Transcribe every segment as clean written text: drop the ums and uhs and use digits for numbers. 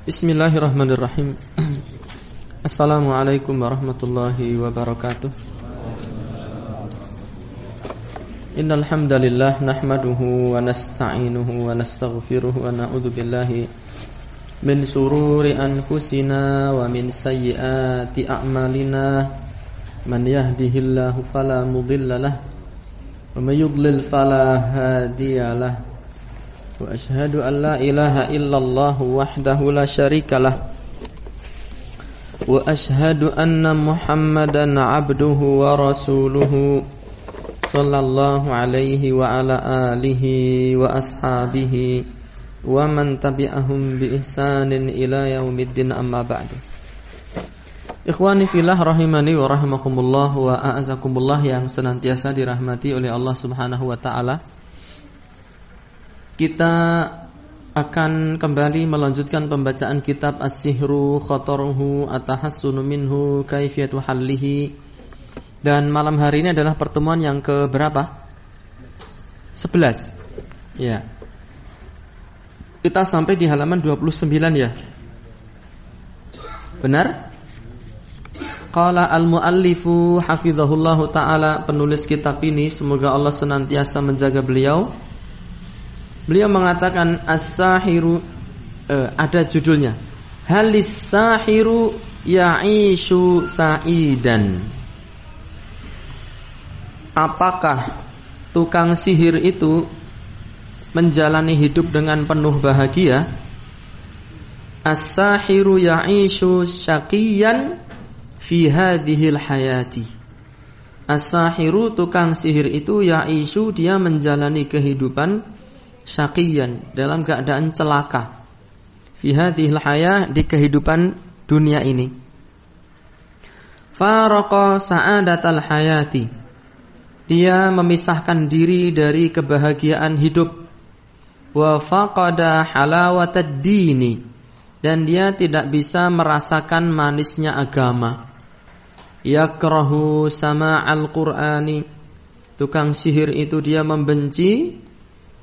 Bismillahirrahmanirrahim. Assalamualaikum warahmatullahi wabarakatuh. Innal hamdalillah nahmaduhu wa nasta'inuhu wa nastaghfiruh wa na'udzu billahi min shururi anfusina wa min sayyiati a'malina. Man yahdihillahu fala mudilla lahu wa may yudlil fala hadiyalah. Wa ashhadu an la ilaha illallah wahdahu la syarikalah wa ashhadu anna Muhammadan abduhu wa rasuluhu sallallahu alaihi wa ala alihi wa ashabihi wa man tabi'ahum bi ihsanin ila yaumiddin, amma ba'du. Ikhwani fillah rahimani wa rahimakumullah wa a'azakumullah yang senantiasa dirahmati oleh Allah Subhanahu wa taala. Kita akan kembali melanjutkan pembacaan kitab As-Sihru Khataruhu Atahassunu Minhu Kaifiyatu Hallihi. Dan malam hari ini adalah pertemuan yang ke berapa? 11. Ya. Kita sampai di halaman 29 ya. Benar? Qala al-muallifu hafizahullahu ta'ala, penulis kitab ini semoga Allah senantiasa menjaga beliau. Beliau mengatakan as-sahiru, ada judulnya, halis sahiru ya'ishu sa'idan. Apakah tukang sihir itu menjalani hidup dengan penuh bahagia? As-sahiru ya'ishu syaqiyan fi hadhil hayati. As-sahiru, tukang sihir itu, ya'ishu, dia menjalani kehidupan syaqiyan, dalam keadaan celaka, fi hadhil hayah, di kehidupan dunia ini. Faraqa sa'adatal hayati, dia memisahkan diri dari kebahagiaan hidup. Wa faqada halawatad dini, dan dia tidak bisa merasakan manisnya agama. Yakrahu sama'al qur'ani, tukang sihir itu dia membenci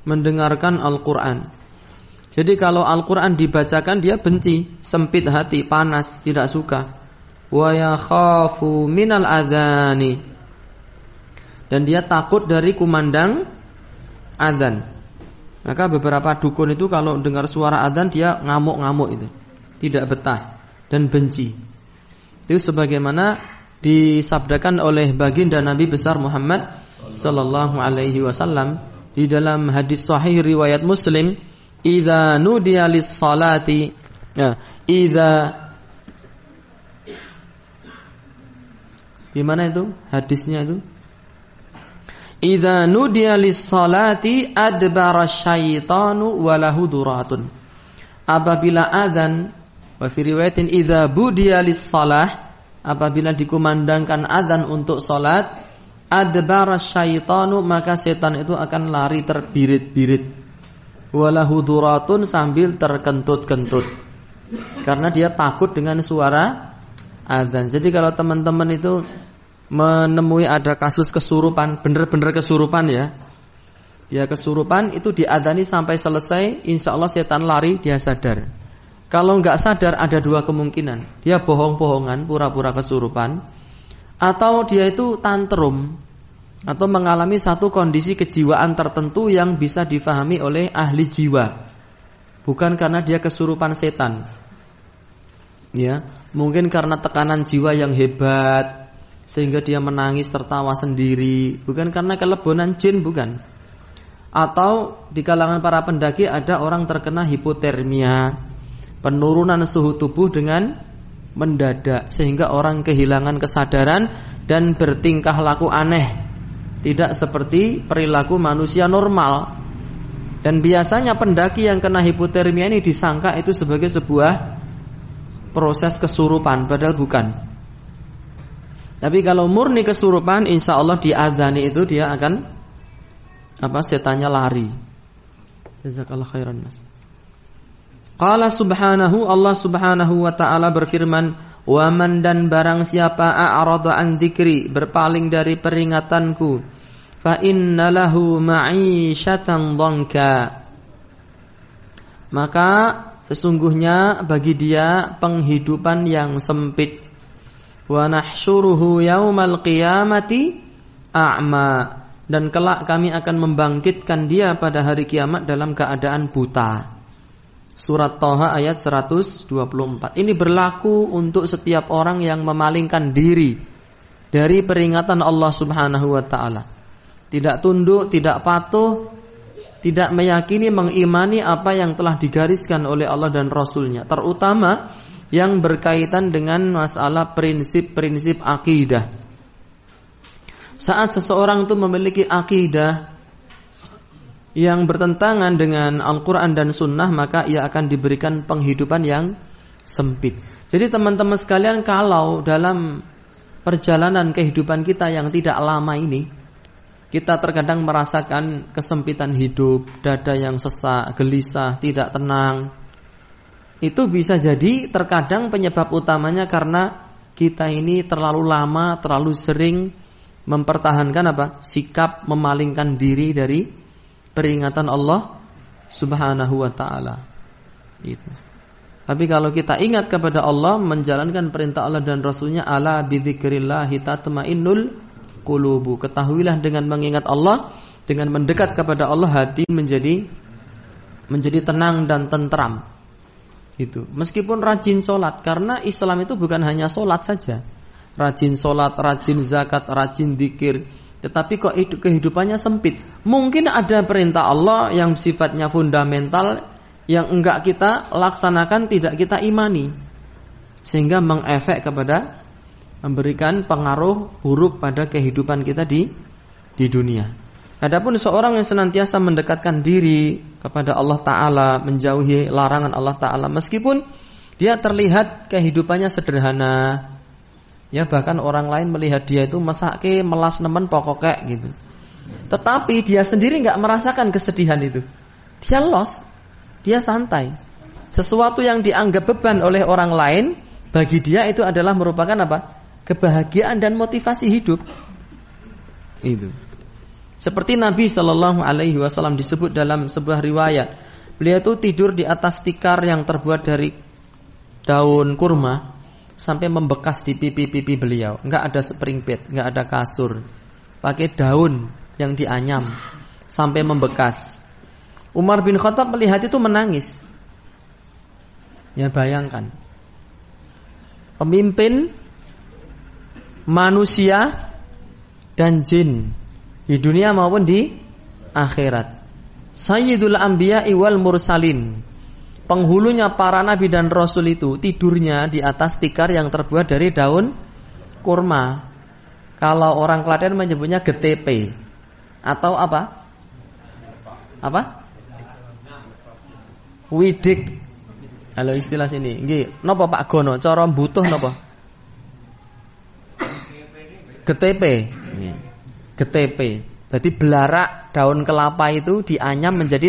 mendengarkan Al-Quran. Jadi kalau Al-Quran dibacakan dia benci, sempit hati, panas, tidak suka. Wa yakhafu minal adhani, dan dia takut dari kumandang adzan. Maka beberapa dukun itu kalau dengar suara adzan dia ngamuk-ngamuk itu, tidak betah dan benci. Itu sebagaimana disabdakan oleh baginda Nabi besar Muhammad sallallahu alaihi wasallam di dalam hadis sahih riwayat Muslim, idza nudiya lis-salati, ya, gimana itu hadisnya itu? Idza nudiya lis-salati adbara syaitanu wa lahu duratun. Apabila adzan, wa fi riwayatin idza budiya lis-salah, apabila dikumandangkan adzan untuk salat, adbara syaitanu, maka setan itu akan lari terbirit-birit. Walahu duratun, sambil terkentut-kentut, karena dia takut dengan suara adzan. Jadi kalau teman-teman itu menemui ada kasus kesurupan, benar-benar kesurupan ya, dia kesurupan itu diadzani sampai selesai, insya Allah setan lari, dia sadar. Kalau nggak sadar ada dua kemungkinan, dia bohong-bohongan, pura-pura kesurupan, atau dia itu tantrum, atau mengalami satu kondisi kejiwaan tertentu yang bisa difahami oleh ahli jiwa, bukan karena dia kesurupan setan. Ya, mungkin karena tekanan jiwa yang hebat sehingga dia menangis tertawa sendiri, bukan karena kelebonan jin, bukan. Atau di kalangan para pendaki ada orang terkena hipotermia, penurunan suhu tubuh dengan mendadak sehingga orang kehilangan kesadaran dan bertingkah laku aneh, tidak seperti perilaku manusia normal. Dan biasanya pendaki yang kena hipotermia ini disangka itu sebagai sebuah proses kesurupan, padahal bukan. Tapi kalau murni kesurupan, insya Allah diadzani itu dia akan setannya lari. Jazakallah khairan mas. Qala subhanahu, Allah subhanahu wa ta'ala berfirman, wa man, dan barang siapa a'rada an dzikri, berpaling dari peringatanku, fa inna lahu ma'isyatan dhanka, maka Sesungguhnya bagi dia penghidupan yang sempit. Wa nahsyuruhu yaumal qiyamati a'ma. Dan kelak kami akan membangkitkan dia pada hari kiamat dalam keadaan buta. Surat Thaha ayat 124. Ini berlaku untuk setiap orang yang memalingkan diri dari peringatan Allah Subhanahu wa taala. Tidak tunduk, tidak patuh, tidak meyakini, mengimani apa yang telah digariskan oleh Allah dan Rasul-Nya, terutama yang berkaitan dengan masalah prinsip-prinsip akidah. Saat seseorang itu memiliki akidah yang bertentangan dengan Al-Quran dan Sunnah, maka ia akan diberikan penghidupan yang sempit. Jadi teman-teman sekalian, kalau dalam perjalanan kehidupan kita yang tidak lama ini, kita terkadang merasakan kesempitan hidup, dada yang sesak, gelisah, tidak tenang. Itu bisa jadi terkadang penyebab utamanya karena kita ini terlalu lama, terlalu sering mempertahankan sikap memalingkan diri dari peringatan Allah Subhanahu wa taala. Itu. Tapi kalau kita ingat kepada Allah, menjalankan perintah Allah dan Rasul-Nya, ala bidzikrillahi tatmainnul qulubu. Ketahuilah dengan mengingat Allah, dengan mendekat kepada Allah, hati menjadi tenang dan tentram. Itu. Meskipun rajin sholat, karena Islam itu bukan hanya sholat saja. Rajin sholat, rajin zakat, rajin dzikir, tetapi kok kehidupannya sempit. Mungkin ada perintah Allah yang sifatnya fundamental yang enggak kita laksanakan, tidak kita imani, sehingga mengefek kepada, memberikan pengaruh buruk pada kehidupan kita di dunia. Adapun seorang yang senantiasa mendekatkan diri kepada Allah Ta'ala, menjauhi larangan Allah Ta'ala, meskipun dia terlihat kehidupannya sederhana, ya bahkan orang lain melihat dia itu mesake, melas nemen pokoknya gitu, tetapi dia sendiri gak merasakan kesedihan itu. Dia los, dia santai. Sesuatu yang dianggap beban oleh orang lain, bagi dia itu adalah merupakan kebahagiaan dan motivasi hidup. Itu. Seperti Nabi Shallallahu Alaihi Wasallam disebut dalam sebuah riwayat, beliau itu tidur di atas tikar yang terbuat dari daun kurma sampai membekas di pipi-pipi beliau. Enggak ada spring bed, enggak ada kasur, pakai daun yang dianyam sampai membekas. Umar bin Khattab melihat itu menangis. Ya bayangkan, pemimpin manusia dan jin di dunia maupun di akhirat, Sayyidul Anbiya'i wal Mursalin, penghulunya para nabi dan rasul, itu tidurnya di atas tikar yang terbuat dari daun kurma. Kalau orang Klaten menyebutnya GTP atau apa? Widik. Halo istilah sini. Nggih, napa Pak Gono? Cara mbutuh napa? GTP. GTP. Jadi belarak daun kelapa itu dianyam menjadi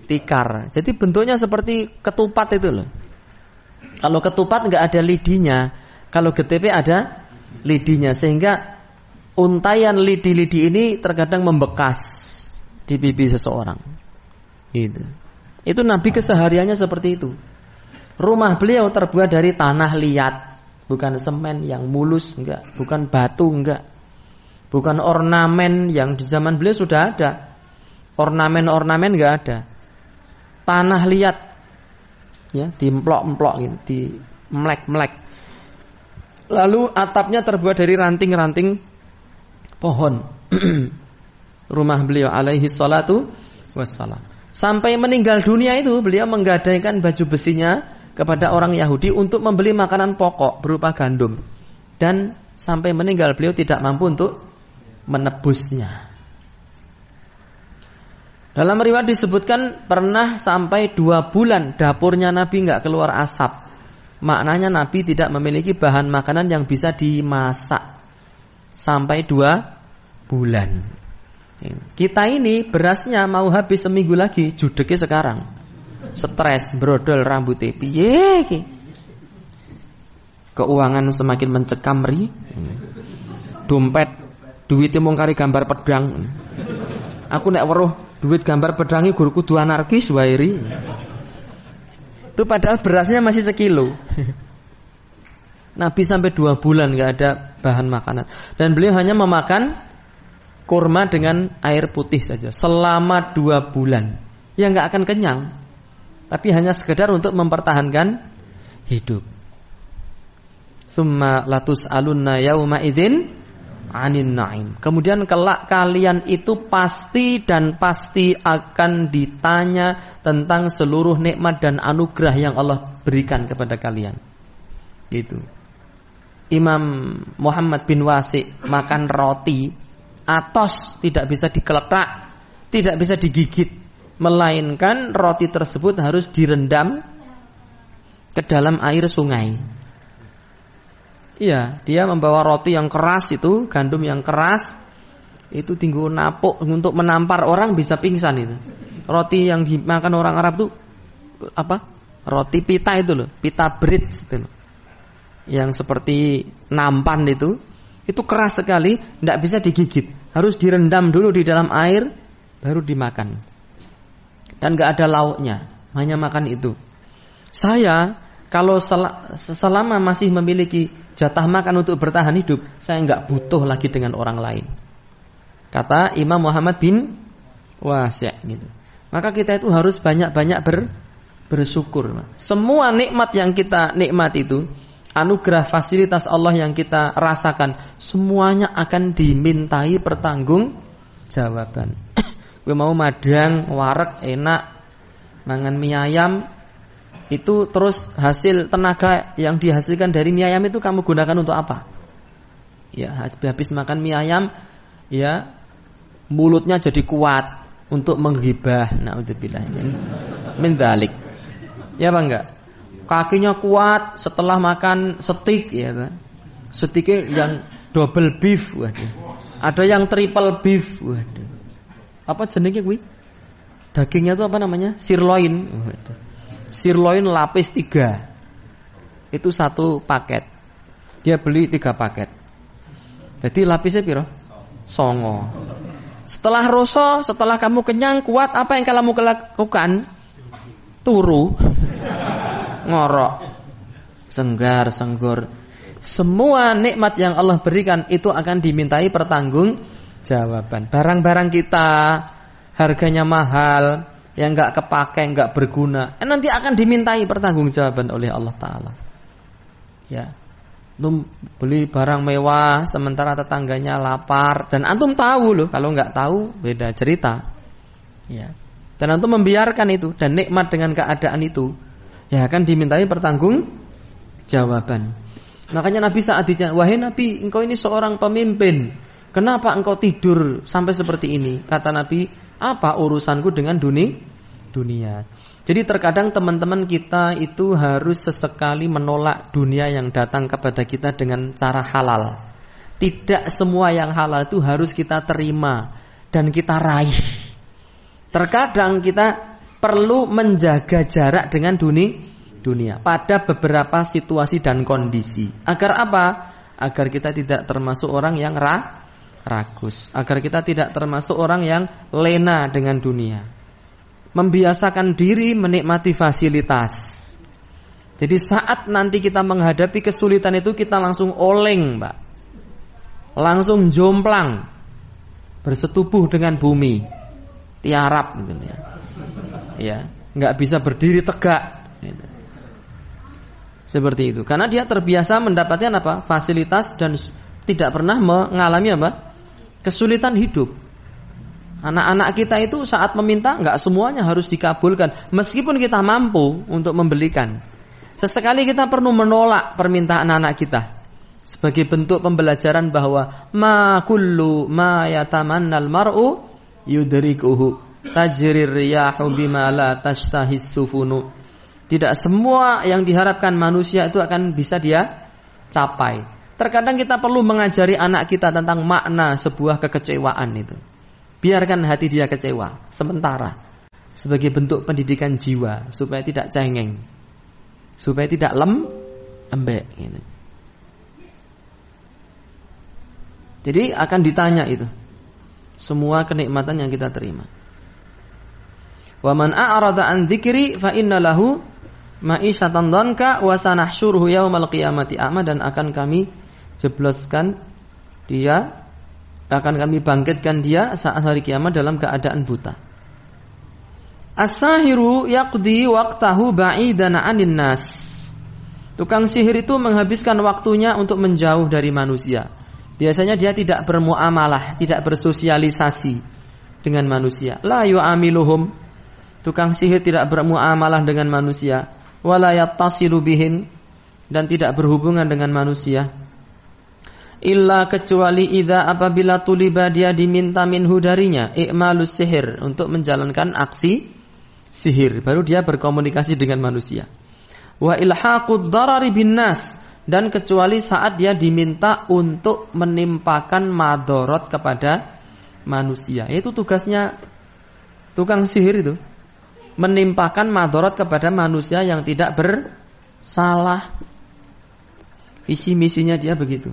tikar. Jadi bentuknya seperti ketupat itu loh. Kalau ketupat enggak ada lidinya, kalau GTP ada lidinya, sehingga untaian lidi-lidi ini terkadang membekas di pipi seseorang. Gitu. Itu Nabi kesehariannya seperti itu. Rumah beliau terbuat dari tanah liat, bukan semen yang mulus, enggak, bukan batu, enggak, bukan ornamen yang di zaman beliau sudah ada. Ornamen enggak ada. Tanah liat, ya, dimplok-emplok gitu, dimlek-mlek. Lalu atapnya terbuat dari ranting-ranting pohon. Rumah beliau alaihi salatu wassalam. Sampai meninggal dunia itu beliau menggadaikan baju besinya kepada orang Yahudi untuk membeli makanan pokok berupa gandum. Dan sampai meninggal beliau tidak mampu untuk menebusnya. Dalam riwayat disebutkan pernah sampai 2 bulan dapurnya Nabi enggak keluar asap. Maknanya Nabi tidak memiliki bahan makanan yang bisa dimasak sampai 2 bulan. Kita ini berasnya mau habis seminggu lagi, judeknya sekarang. Stres, brodol rambutnya piye iki. Keuangan semakin mencekam ri. Dompet duitnya mung kari gambar pedang. Aku nek weruh duit gambar pedangi guru kudu anarkis wae ri. Itu padahal berasnya masih sekilo. Nabi sampai 2 bulan nggak ada bahan makanan. Dan beliau hanya memakan kurma dengan air putih saja selama 2 bulan. Ya nggak akan kenyang. Tapi hanya sekedar untuk mempertahankan hidup. Summa latus alunna yauma idzin anin na'im. Kemudian kelak kalian itu pasti dan pasti akan ditanya tentang seluruh nikmat dan anugerah yang Allah berikan kepada kalian. Itu. Imam Muhammad bin Wasi makan roti, atos tidak bisa dikeletak, tidak bisa digigit. Melainkan roti tersebut harus direndam ke dalam air sungai. Iya, dia membawa roti yang keras itu, gandum yang keras, itu tinggu napuk untuk menampar orang bisa pingsan itu. Roti yang dimakan orang Arab itu apa? Roti pita itu loh, pita bread itu loh. Yang seperti nampan itu keras sekali, tidak bisa digigit. Harus direndam dulu di dalam air, baru dimakan. Dan gak ada lauknya, hanya makan itu. Saya kalau selama masih memiliki jatah makan untuk bertahan hidup, saya gak butuh lagi dengan orang lain. Kata Imam Muhammad bin Wasi' gitu. Maka kita itu harus banyak-banyak bersyukur. Semua nikmat yang kita nikmat itu, anugerah fasilitas Allah yang kita rasakan, semuanya akan dimintai pertanggungjawaban. Gue mau madang, wareg, enak, mangan mie ayam, itu terus hasil tenaga yang dihasilkan dari mie ayam itu kamu gunakan untuk apa? Ya, habis makan mie ayam, ya mulutnya jadi kuat untuk menghibah. Naudzubillah min dzalik. Ya apa enggak? Kakinya kuat setelah makan steak, ya. Steaknya yang double beef, waduh. Ada yang triple beef, waduh. Apa jenenge kuwi? Dagingnya itu apa namanya? Sirloin. Sirloin lapis 3. Itu 1 paket. Dia beli 3 paket. Jadi lapisnya piro? 9. Setelah roso, setelah kamu kenyang, kuat, apa yang kamu lakukan? Turu. Ngorok. Senggar, senggur. Semua nikmat yang Allah berikan itu akan dimintai pertanggungjawaban. Barang-barang kita harganya mahal, yang enggak kepakai, enggak berguna, nanti akan dimintai pertanggungjawaban oleh Allah Ta'ala. Ya, antum beli barang mewah sementara tetangganya lapar, dan antum tahu loh, kalau enggak tahu beda cerita. Ya, dan antum membiarkan itu, dan nikmat dengan keadaan itu, ya akan dimintai pertanggungjawaban. Makanya Nabi saat ditanya, wahai Nabi, engkau ini seorang pemimpin, kenapa engkau tidur sampai seperti ini? Kata Nabi, apa urusanku dengan dunia? Jadi terkadang teman-teman kita itu harus sesekali menolak dunia yang datang kepada kita dengan cara halal. Tidak semua yang halal itu harus kita terima dan kita raih. Terkadang kita perlu menjaga jarak dengan dunia pada beberapa situasi dan kondisi. Agar apa? Agar kita tidak termasuk orang yang rakus, agar kita tidak termasuk orang yang lena dengan dunia. Membiasakan diri menikmati fasilitas. Jadi saat nanti kita menghadapi kesulitan itu, kita langsung oleng, Mbak. Langsung jomplang, bersetubuh dengan bumi, tiarap gitu ya. Ya, nggak bisa berdiri tegak. Gitu. Seperti itu. Karena dia terbiasa mendapatkan apa? Fasilitas dan tidak pernah mengalami apa? Kesulitan hidup. Anak-anak kita itu saat meminta enggak semuanya harus dikabulkan, meskipun kita mampu untuk membelikan. Sesekali kita perlu menolak permintaan anak kita sebagai bentuk pembelajaran bahwa ma kullu ma yatamannal mar'u yudrikuhu tajrir riyahu bima la tashtahis sufunu. Tidak semua yang diharapkan manusia itu akan bisa dia capai. Terkadang kita perlu mengajari anak kita tentang makna sebuah kekecewaan itu. Biarkan hati dia kecewa sementara, sebagai bentuk pendidikan jiwa, supaya tidak cengeng, supaya tidak lembek gitu. Jadi akan ditanya itu semua kenikmatan yang kita terima. Wa man a'rada an dzikri fa inna lahu ma'isyatan dhanka wa sanahsyuruhu yaumal qiyamati a'ma, dan akan kami jebloskan dia, akan kami bangkitkan dia saat hari kiamat dalam keadaan buta. As-sahiru yaqdi waqtahu ba'idan 'anil nas. Tukang sihir itu menghabiskan waktunya untuk menjauh dari manusia. Biasanya dia tidak bermuamalah, tidak bersosialisasi dengan manusia. La yu'amiluhum. Tukang sihir tidak bermuamalah dengan manusia. Wala yattasilu bihim, dan tidak berhubungan dengan manusia. Illa kecuali idza apabila tuliba dia diminta minhu darinya i'malus sihir, untuk menjalankan aksi sihir, baru dia berkomunikasi dengan manusia. Wa ilhaqud darari bin nas, dan kecuali saat dia diminta untuk menimpakan madorot kepada manusia. Itu tugasnya tukang sihir itu, menimpakan madorot kepada manusia yang tidak bersalah. Visi misinya dia begitu.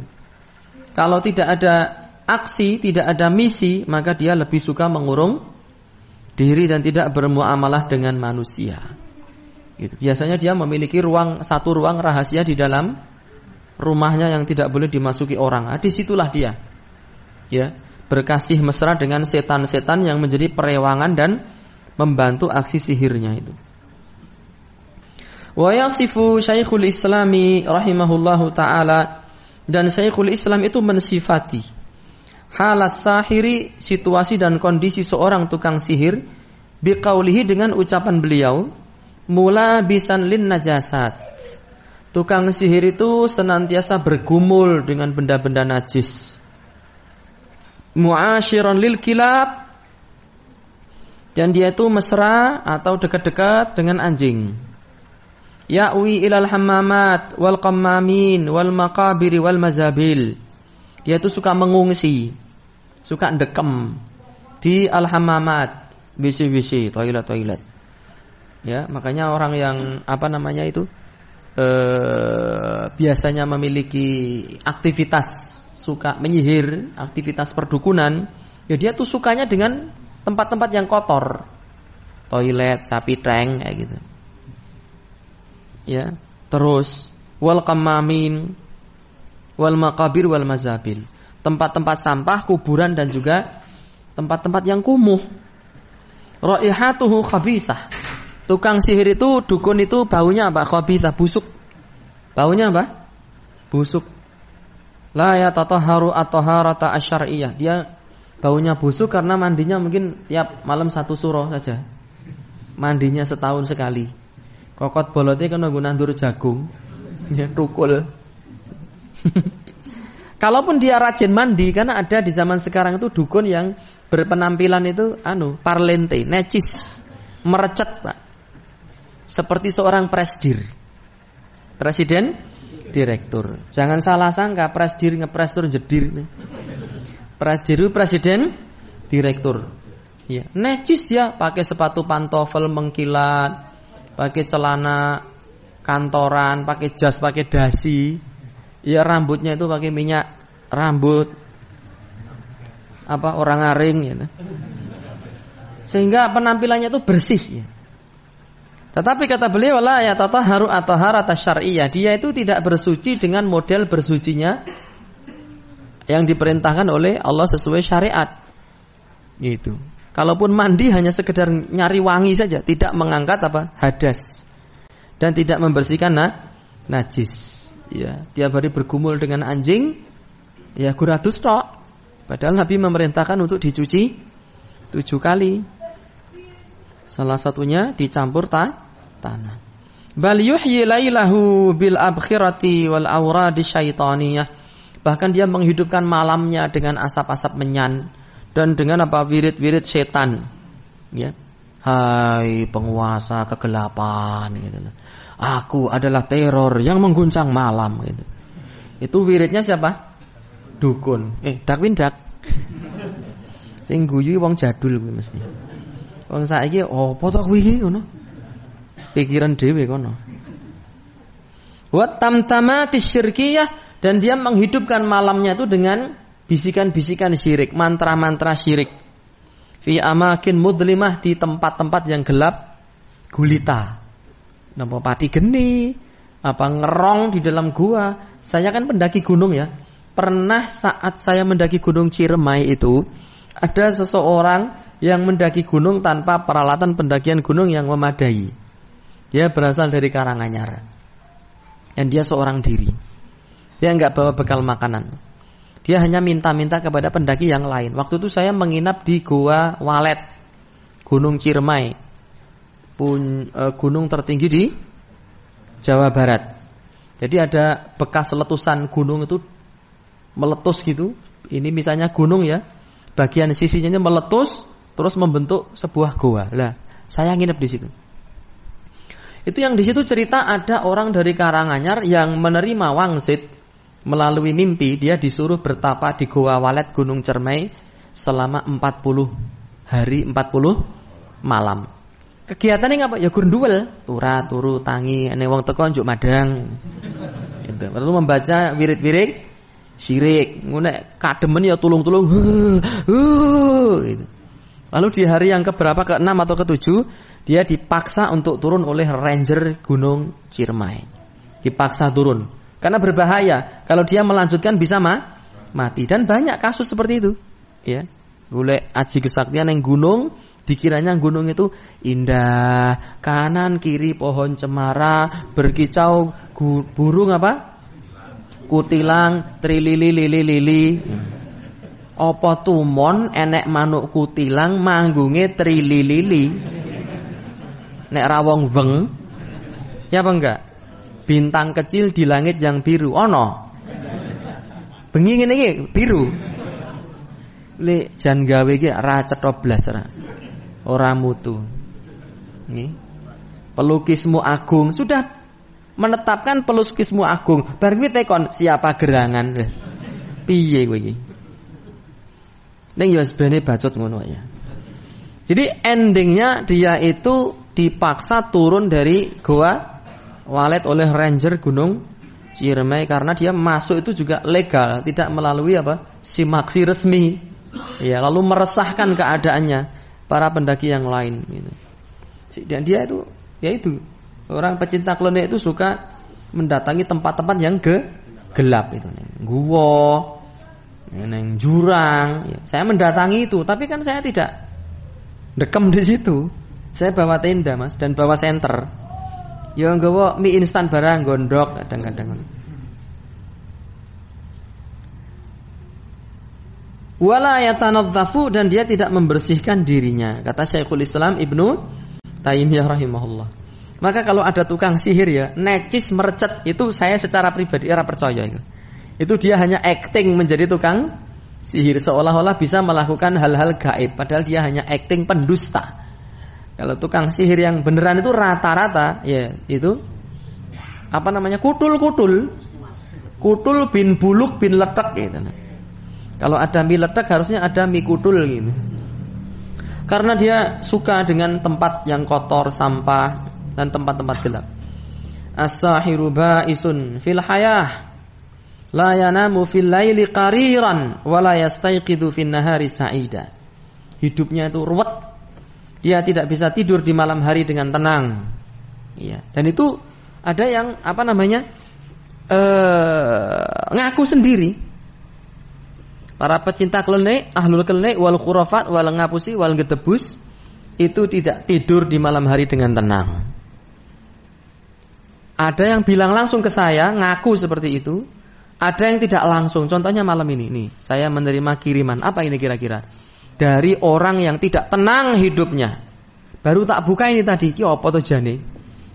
Kalau tidak ada aksi, tidak ada misi, maka dia lebih suka mengurung diri dan tidak bermuamalah dengan manusia. Gitu. Biasanya dia memiliki satu ruang rahasia di dalam rumahnya yang tidak boleh dimasuki orang. Nah, disitulah dia, ya, berkasih mesra dengan setan-setan yang menjadi perewangan dan membantu aksi sihirnya itu. Wa yasifu Syekhul Islami rahimahullahu taala, dan Syekhul Islam itu mensifati halas sahiri, situasi dan kondisi seorang tukang sihir, biqaulihi, dengan ucapan beliau, mulabisan lin najasat. Tukang sihir itu senantiasa bergumul dengan benda-benda najis. Mu'asyiran lil kilab, dan dia itu mesra atau dekat-dekat dengan anjing. Ya'wi ilal hammamat wal qammamin wal maqabiri wal mazabil. Dia itu suka mengungsi, suka ndekem di al-hammamat, WC-WC, toilet-toilet. Ya, makanya orang yang biasanya memiliki aktivitas suka menyihir, aktivitas perdukunan, ya dia tuh sukanya dengan tempat-tempat yang kotor, toilet, sapi treng kayak gitu. Ya, terus wal qammamin wal maqabir wal mazabil, tempat-tempat sampah, kuburan, dan juga tempat-tempat yang kumuh. Raihatuhu khabisah. Tukang sihir itu, dukun itu baunya apa? Khabithah, busuk. Baunya apa? Busuk. La yatatahharu at-taharata asy-syar'iyyah. Dia baunya busuk karena mandinya mungkin tiap malam satu suro saja. Mandinya setahun sekali. Kokot bolotnya kan nunggu nandur jagung. Ya tukul. Kalaupun dia rajin mandi, karena ada di zaman sekarang itu dukun yang berpenampilan itu parlente, necis, merecet, Pak. Seperti seorang presiden direktur. Jangan salah sangka presdir ngeprestur jedir. Presdir itu presiden direktur. Ya, necis dia, pakai sepatu pantofel mengkilat, pakai celana kantoran, pakai jas, pakai dasi. Ya, rambutnya itu pakai minyak rambut orang aring gitu. Sehingga penampilannya itu bersih ya. Tetapi kata beliau, la yatatahharu at-taharata syar'iyyah. Dia itu tidak bersuci dengan model bersucinya yang diperintahkan oleh Allah sesuai syariat. Gitu. Kalaupun mandi hanya sekedar nyari wangi saja, tidak mengangkat hadas, dan tidak membersihkan najis. Ya, tiap hari bergumul dengan anjing, ya guratus tok. Padahal Nabi memerintahkan untuk dicuci 7 kali. Salah satunya dicampur tanah. Bal yuhyi lailahu bil abkhirati wal awradi syaitaniyah. Bahkan dia menghidupkan malamnya dengan asap-asap menyan dan dengan wirid-wirid setan. Ya. Hai penguasa kegelapan gitu. Aku adalah teror yang mengguncang malam gitu. Itu wiridnya siapa? Dukun. Dak-windak. Sing guyu wong jadul kuwi mesti. Wong saiki opo to kuwi iki ngono? Pikiran dhewe kono. Wa tamtamati syirkiyah, dan dia menghidupkan malamnya itu dengan bisikan-bisikan syirik, mantra-mantra syirik. Fi amakin mudlimah, di tempat-tempat yang gelap gulita. Napa pati geni, apa ngerong di dalam gua. Saya kan pendaki gunung ya. Pernah saat saya mendaki Gunung Ciremai itu, ada seseorang yang mendaki gunung tanpa peralatan pendakian gunung yang memadai. Dia berasal dari Karanganyar. Dan dia seorang diri. Dia enggak bawa bekal makanan. Dia hanya minta-minta kepada pendaki yang lain. Waktu itu saya menginap di Goa Walet, Gunung Ciremai, gunung tertinggi di Jawa Barat. Jadi ada bekas letusan gunung itu meletus gitu. Ini misalnya gunung ya, bagian sisinya meletus terus membentuk sebuah goa. Lah, saya nginep di situ. Itu yang di situ cerita ada orang dari Karanganyar yang menerima wangsit melalui mimpi. Dia disuruh bertapa di Goa Walet Gunung Ciremai selama 40 hari 40 malam. Kegiatannya apa? Ya gurduel, turu tangi, ene wong teko njuk madang. Gitu. Lalu membaca wirid-wirid syirik, ngene kademen ya tulung-tulung. Gitu. Lalu di hari yang keberapa, ke-6 atau ke-7, dia dipaksa untuk turun oleh ranger Gunung Ciremai. Dipaksa turun karena berbahaya. Kalau dia melanjutkan bisa mati. Dan banyak kasus seperti itu. Ya. Golek aji kesaktian yang gunung, dikiranya gunung itu indah, kanan kiri pohon cemara, berkicau burung apa? Kutilang, trilili. Apa tumon enek manuk kutilang manggunge trilili. Nek rawong weng, ya apa enggak? Bintang kecil di langit yang biru, ono. Bengi ngene iki biru. Le jan gawe iki ra cetha blas ra. Ora mutu. Nggih. Pelukismu agung, sudah menetapkan pelukismu agung. Bar kuwi tekon siapa gerangan. Piye kowe iki? Ning yo sebene bacot ngono ya. Jadi endingnya dia itu dipaksa turun dari Goa Walet oleh ranger Gunung Ciremai karena dia masuk itu juga legal, tidak melalui apa? Simaksi resmi. Ya, lalu meresahkan keadaannya para pendaki yang lain gitu. Dan dia itu yaitu orang pecinta klinik itu suka mendatangi tempat-tempat yang gelap itu, guwa, neng jurang. Ya, saya mendatangi itu, tapi kan saya tidak dekem di situ. Saya bawa tenda, Mas, dan bawa senter. Ya nggawa mie instan barang gondok kadang-kadang. Wala yatanadzafu, dan dia tidak membersihkan dirinya, kata Syekhul Islam Ibnu Taimiyah rahimahullah. Maka kalau ada tukang sihir ya, necis merecet, itu saya secara pribadi ora percaya itu. Itu dia hanya acting menjadi tukang sihir, seolah-olah bisa melakukan hal-hal gaib, padahal dia hanya acting pendusta. Kalau tukang sihir yang beneran itu rata-rata ya itu apa namanya? Kutul bin buluk bin letek gitu. Kalau ada mie letek harusnya ada mie kutul gitu. Karena dia suka dengan tempat yang kotor, sampah dan tempat-tempat gelap. As-sahiru ba'isun fil hayah la yanamu fil laili qariran wa la yastayqidu fin nahari sa'ida. Hidupnya itu ruwet. Dia tidak bisa tidur di malam hari dengan tenang. Iya. Dan itu ada yang apa namanya? Ngaku sendiri. Para pecinta klenik, ahlul klenik wal khurafat wal ngapusi wal gedebus itu tidak tidur di malam hari dengan tenang. Ada yang bilang langsung ke saya, ngaku seperti itu. Ada yang tidak langsung. Contohnya malam ini nih, saya menerima kiriman. Apa ini kira-kira? Dari orang yang tidak tenang hidupnya. Baru tak buka ini tadi, ki apa to jane?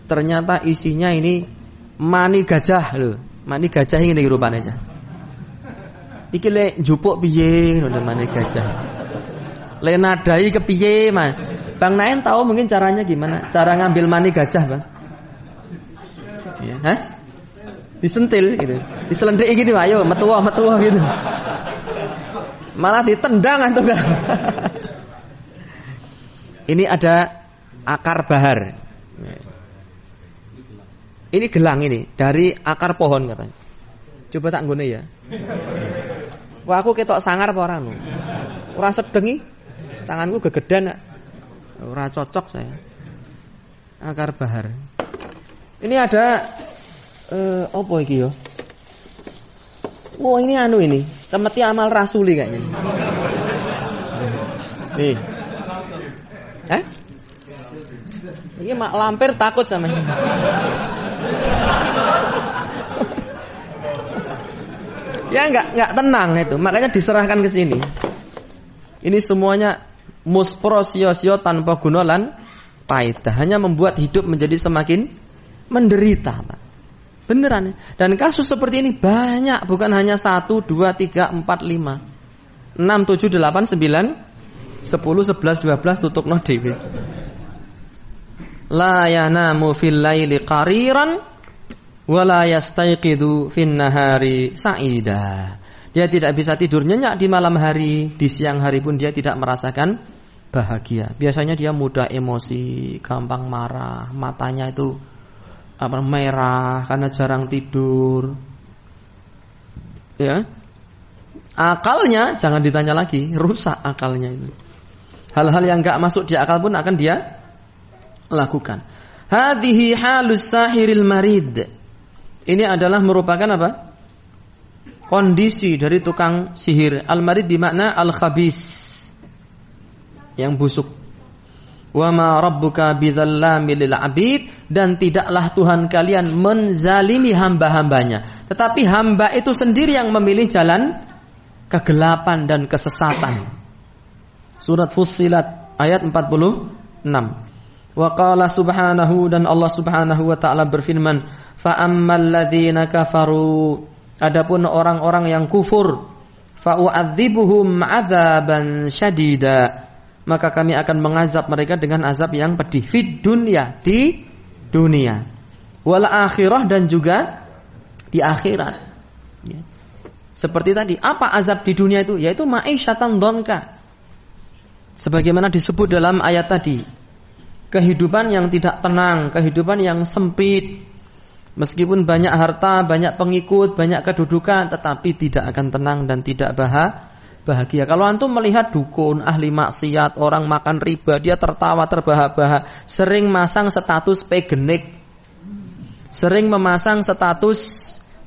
Ternyata isinya ini mani gajah lho. Mani gajah ini rupane aja. Iki le njupuk piye ngono mani gajah. Le nadai kepiye, Mas? Bang Naen tahu mungkin caranya gimana? Cara ngambil mani gajah, Bang? Ya, hah? Disentil gitu. Diselendhik gini, ayo metuwa gitu. Malah ditendang antum kan. Ini ada akar bahar. Ini gelang ini dari akar pohon katanya. Coba tak nggone ya. Wah, aku ketok sangar apa ora lho. Ora sedengi. Tanganku gegedan. Ora cocok saya. Akar bahar. Ini ada apa iki yo? Wah, ini ini. Cemeti amal rasuli kayaknya. Nih. Ini mak lampir takut sama ini. Ya enggak tenang itu. Makanya diserahkan ke sini. Ini semuanya muspro sio-sio tanpa guna lan paidah, hanya membuat hidup menjadi semakin menderita, Pak. Beneran. Dan kasus seperti ini banyak, bukan hanya 1, 2, 3, 4, 5, 6, 7, 8, 9, 10, 11, 12 tutukno dhewe. La yanamu fil laili qariran wa la yastayqidu fin nahari sa'ida. Dia tidak bisa tidur nyenyak di malam hari, di siang hari pun dia tidak merasakan bahagia. Biasanya dia mudah emosi, gampang marah, matanya itu merah karena jarang tidur. Ya. Akalnya jangan ditanya lagi, rusak akalnya itu. Hal-hal yang enggak masuk di akal pun akan dia lakukan. Hadhihi halus sahiril marid. Ini adalah merupakan apa? Kondisi dari tukang sihir. Al-marid bermakna al-khabis, yang busuk. Wa ma rabbuka bidzalamil lil 'abid, dan tidaklah Tuhan kalian menzalimi hamba-hambanya, tetapi hamba itu sendiri yang memilih jalan kegelapan dan kesesatan. Surat Fussilat ayat 46. Wa qala subhanahu, dan Allah Subhanahu wa taala berfirman, fa ammal ladzina kafaru, adapun orang-orang yang kufur, fa u'adzibuhum 'adzaban syadida, maka kami akan mengazab mereka dengan azab yang pedih fid dunya, di dunia, wal akhirah, dan juga di akhirat. Ya. Seperti tadi, apa azab di dunia itu? Yaitu ma'isyatan dhanka. Sebagaimana disebut dalam ayat tadi, kehidupan yang tidak tenang, kehidupan yang sempit. Meskipun banyak harta, banyak pengikut, banyak kedudukan, tetapi tidak akan tenang dan tidak bahagia. Kalau antum melihat dukun, ahli maksiat, orang makan riba, dia tertawa terbahak-bahak, sering masang status pegenik, sering memasang status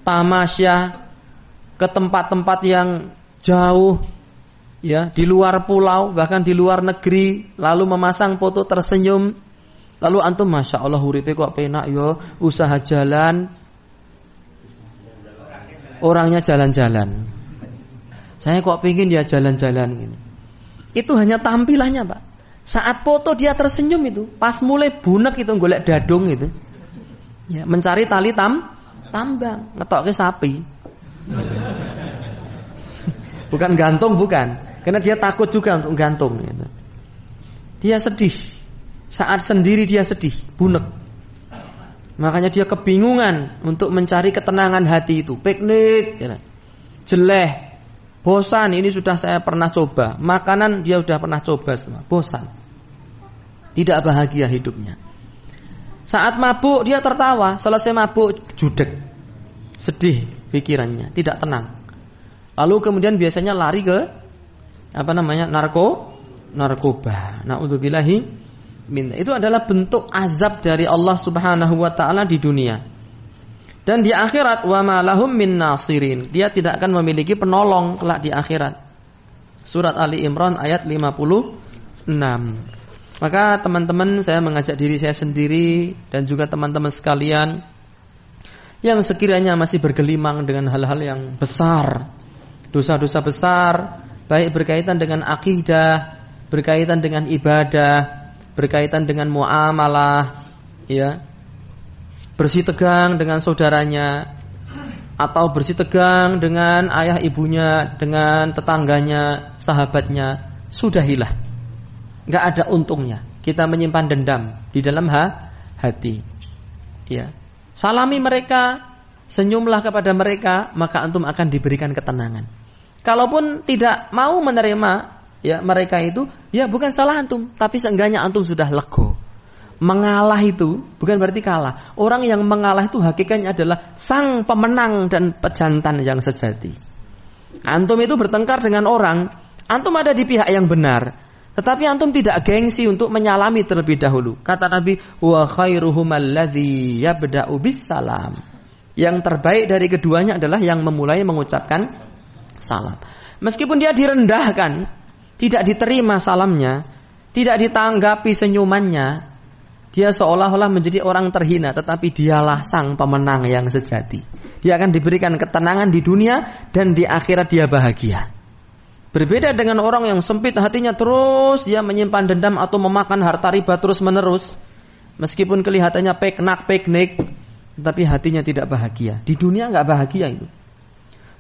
tamasya ke tempat-tempat yang jauh, ya, di luar pulau, bahkan di luar negeri, lalu memasang foto tersenyum. Lalu antum, masya Allah, uripe kok penak yo, usaha jalan, orangnya jalan-jalan. Saya kok pengen dia jalan-jalan gini. Itu hanya tampilannya, Pak. Saat foto dia tersenyum itu, pas mulai bunek itu golek dadung itu, ya, mencari tali tambang, ngetokke sapi. Bukan gantung, bukan. Karena dia takut juga untuk gantung gitu. Dia sedih. Saat sendiri dia sedih, bunek. Makanya dia kebingungan untuk mencari ketenangan hati itu. Piknik, jeleh, bosan, ini sudah saya pernah coba. Makanan dia sudah pernah coba semua, bosan. Tidak bahagia hidupnya. Saat mabuk dia tertawa, selesai mabuk judek, sedih pikirannya, tidak tenang. Lalu kemudian biasanya lari ke narkoba. Na'udzubillahi min. Itu adalah bentuk azab dari Allah Subhanahu wa taala di dunia. Dan di akhirat, wa ma lahum min nasirin. Dia tidak akan memiliki penolong kelak di akhirat. Surat Ali Imran ayat 56. Maka teman-teman, saya mengajak diri saya sendiri dan juga teman-teman sekalian yang sekiranya masih bergelimang dengan hal-hal yang besar, dosa-dosa besar, baik berkaitan dengan akidah, berkaitan dengan ibadah, berkaitan dengan muamalah, ya, bersih tegang dengan saudaranya, atau bersih tegang dengan ayah ibunya, dengan tetangganya, sahabatnya, sudahilah. Enggak ada untungnya kita menyimpan dendam di dalam hati. Ya. Salami mereka, senyumlah kepada mereka, maka antum akan diberikan ketenangan. Kalaupun tidak mau menerima, ya, mereka itu, ya, bukan salah antum, tapi seenggaknya antum sudah lego. Mengalah itu bukan berarti kalah. Orang yang mengalah itu hakikatnya adalah sang pemenang dan pejantan yang sejati. Antum itu bertengkar dengan orang, antum ada di pihak yang benar, Tetapi antum tidak gengsi untuk menyalami terlebih dahulu. Kata Nabi, wa khairuhum alladzi yabda'u bis-salam. Yang terbaik dari keduanya adalah yang memulai mengucapkan salam. Meskipun dia direndahkan, tidak diterima salamnya, tidak ditanggapi senyumannya, dia seolah-olah menjadi orang terhina, tetapi dialah sang pemenang yang sejati. Dia akan diberikan ketenangan di dunia dan di akhirat dia bahagia. Berbeda dengan orang yang sempit hatinya, terus dia menyimpan dendam atau memakan harta riba terus menerus. Meskipun kelihatannya piknik, tetapi hatinya tidak bahagia. Di dunia nggak bahagia itu.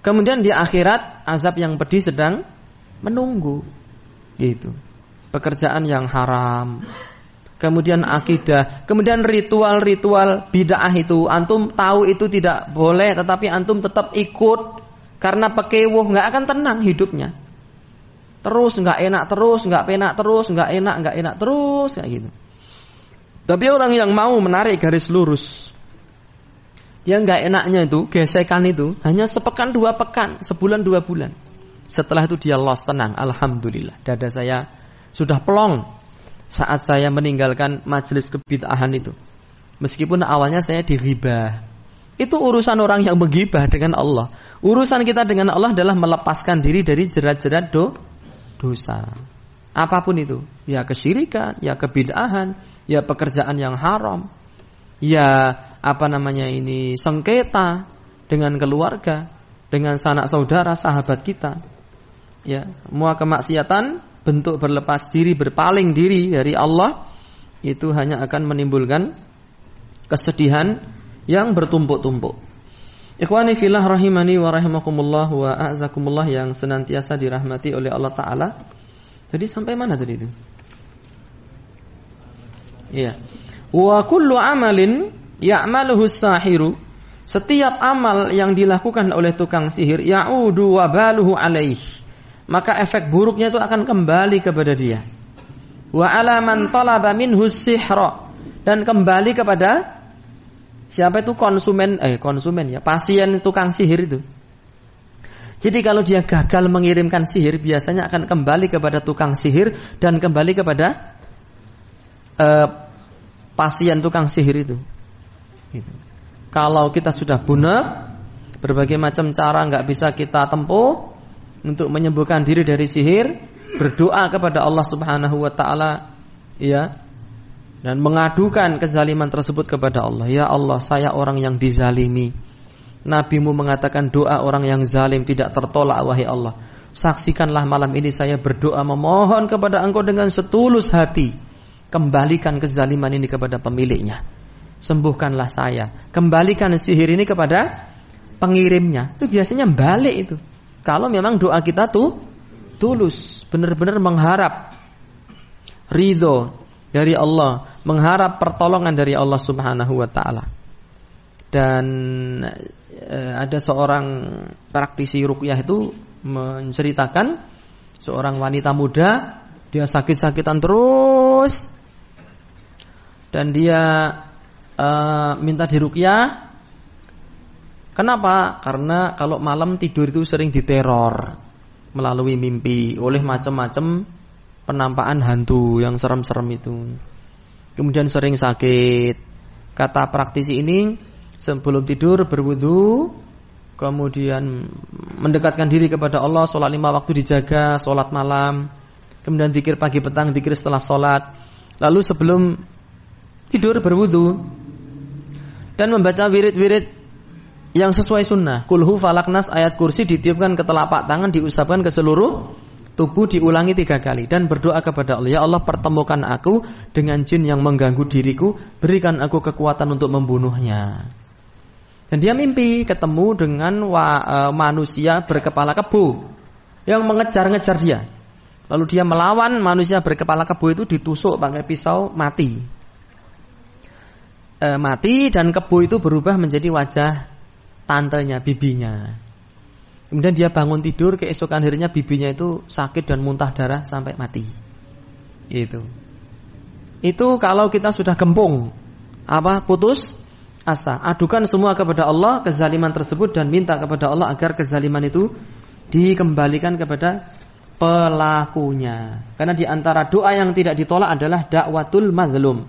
Kemudian di akhirat azab yang pedih sedang menunggu. Gitu. Pekerjaan yang haram. Kemudian akidah, kemudian ritual-ritual bid'ah itu antum tahu itu tidak boleh, tetapi antum tetap ikut karena pekewuh, nggak akan tenang hidupnya. Terus nggak enak terus, nggak penak terus, nggak enak terus, kayak gitu. Tapi orang yang mau menarik garis lurus, yang nggak enaknya itu gesekan itu hanya sepekan 2 pekan, sebulan 2 bulan. Setelah itu dia lost, tenang, alhamdulillah. Dada saya sudah plong saat saya meninggalkan majelis kebid'ahan itu. Meskipun awalnya saya diribah. Itu urusan orang yang menggibah dengan Allah. Urusan kita dengan Allah adalah melepaskan diri dari jerat-jerat dosa. Apapun itu. Ya kesyirikan, ya kebid'ahan, ya pekerjaan yang haram, ya sengketa dengan keluarga, dengan sanak saudara, sahabat kita. Ya, semua kemaksiatan, bentuk berlepas diri, berpaling diri dari Allah, itu hanya akan menimbulkan kesedihan yang bertumpuk-tumpuk. Ikhwani fillah rahimani wa rahimakumullah wa a'zakumullah yang senantiasa dirahmati oleh Allah Ta'ala. Jadi sampai mana tadi itu? Iya. Wa kullu amalin ya'maluhu sahiru. Setiap amal yang dilakukan oleh tukang sihir, ya'udu wabaluhu alaih, maka efek buruknya itu akan kembali kepada dia. Wa ala man talaba minhu sihra, dan kembali kepada siapa itu konsumen ya, pasien tukang sihir itu. Jadi kalau dia gagal mengirimkan sihir, biasanya akan kembali kepada tukang sihir dan kembali kepada pasien tukang sihir itu. Gitu. Kalau kita sudah bunek, berbagai macam cara nggak bisa kita tempuh untuk menyembuhkan diri dari sihir, berdoa kepada Allah Subhanahu wa taala, ya, dan mengadukan kezaliman tersebut kepada Allah. Ya Allah, saya orang yang dizalimi. Nabi-Mu mengatakan doa orang yang zalim tidak tertolak, wahai Allah. Saksikanlah malam ini saya berdoa memohon kepada Engkau dengan setulus hati. Kembalikan kezaliman ini kepada pemiliknya. Sembuhkanlah saya. Kembalikan sihir ini kepada pengirimnya. Itu biasanya balik itu. Kalau memang doa kita tuh tulus, benar-benar mengharap ridho dari Allah, mengharap pertolongan dari Allah Subhanahu wa taala. Dan ada seorang praktisi ruqyah itu menceritakan seorang wanita muda, dia sakit-sakitan terus dan dia minta diruqyah. Kenapa? Karena kalau malam tidur itu sering diteror melalui mimpi oleh macam-macam penampakan hantu yang serem-serem itu. Kemudian sering sakit. Kata praktisi ini, sebelum tidur berwudu, kemudian mendekatkan diri kepada Allah, sholat 5 waktu dijaga, sholat malam, kemudian zikir pagi petang, zikir setelah sholat, lalu sebelum tidur berwudu dan membaca wirid-wirid yang sesuai sunnah. Kulhu falak nas ayat kursi ditiupkan ke telapak tangan, diusapkan ke seluruh tubuh, diulangi 3 kali dan berdoa kepada Allah. Ya Allah, pertemukan aku dengan jin yang mengganggu diriku, berikan aku kekuatan untuk membunuhnya. Dan dia mimpi ketemu dengan manusia berkepala kebo yang mengejar-ngejar dia. Lalu dia melawan manusia berkepala kebo itu, ditusuk pakai pisau, mati. Mati dan kebo itu berubah menjadi wajah tantenya, bibinya. Kemudian dia bangun tidur, keesokan harinya bibinya itu sakit dan muntah darah sampai mati. Itu kalau kita sudah gempung, putus asa, adukan semua kepada Allah kezaliman tersebut dan minta kepada Allah agar kezaliman itu dikembalikan kepada pelakunya. Karena di antara doa yang tidak ditolak adalah dakwatul mazlum.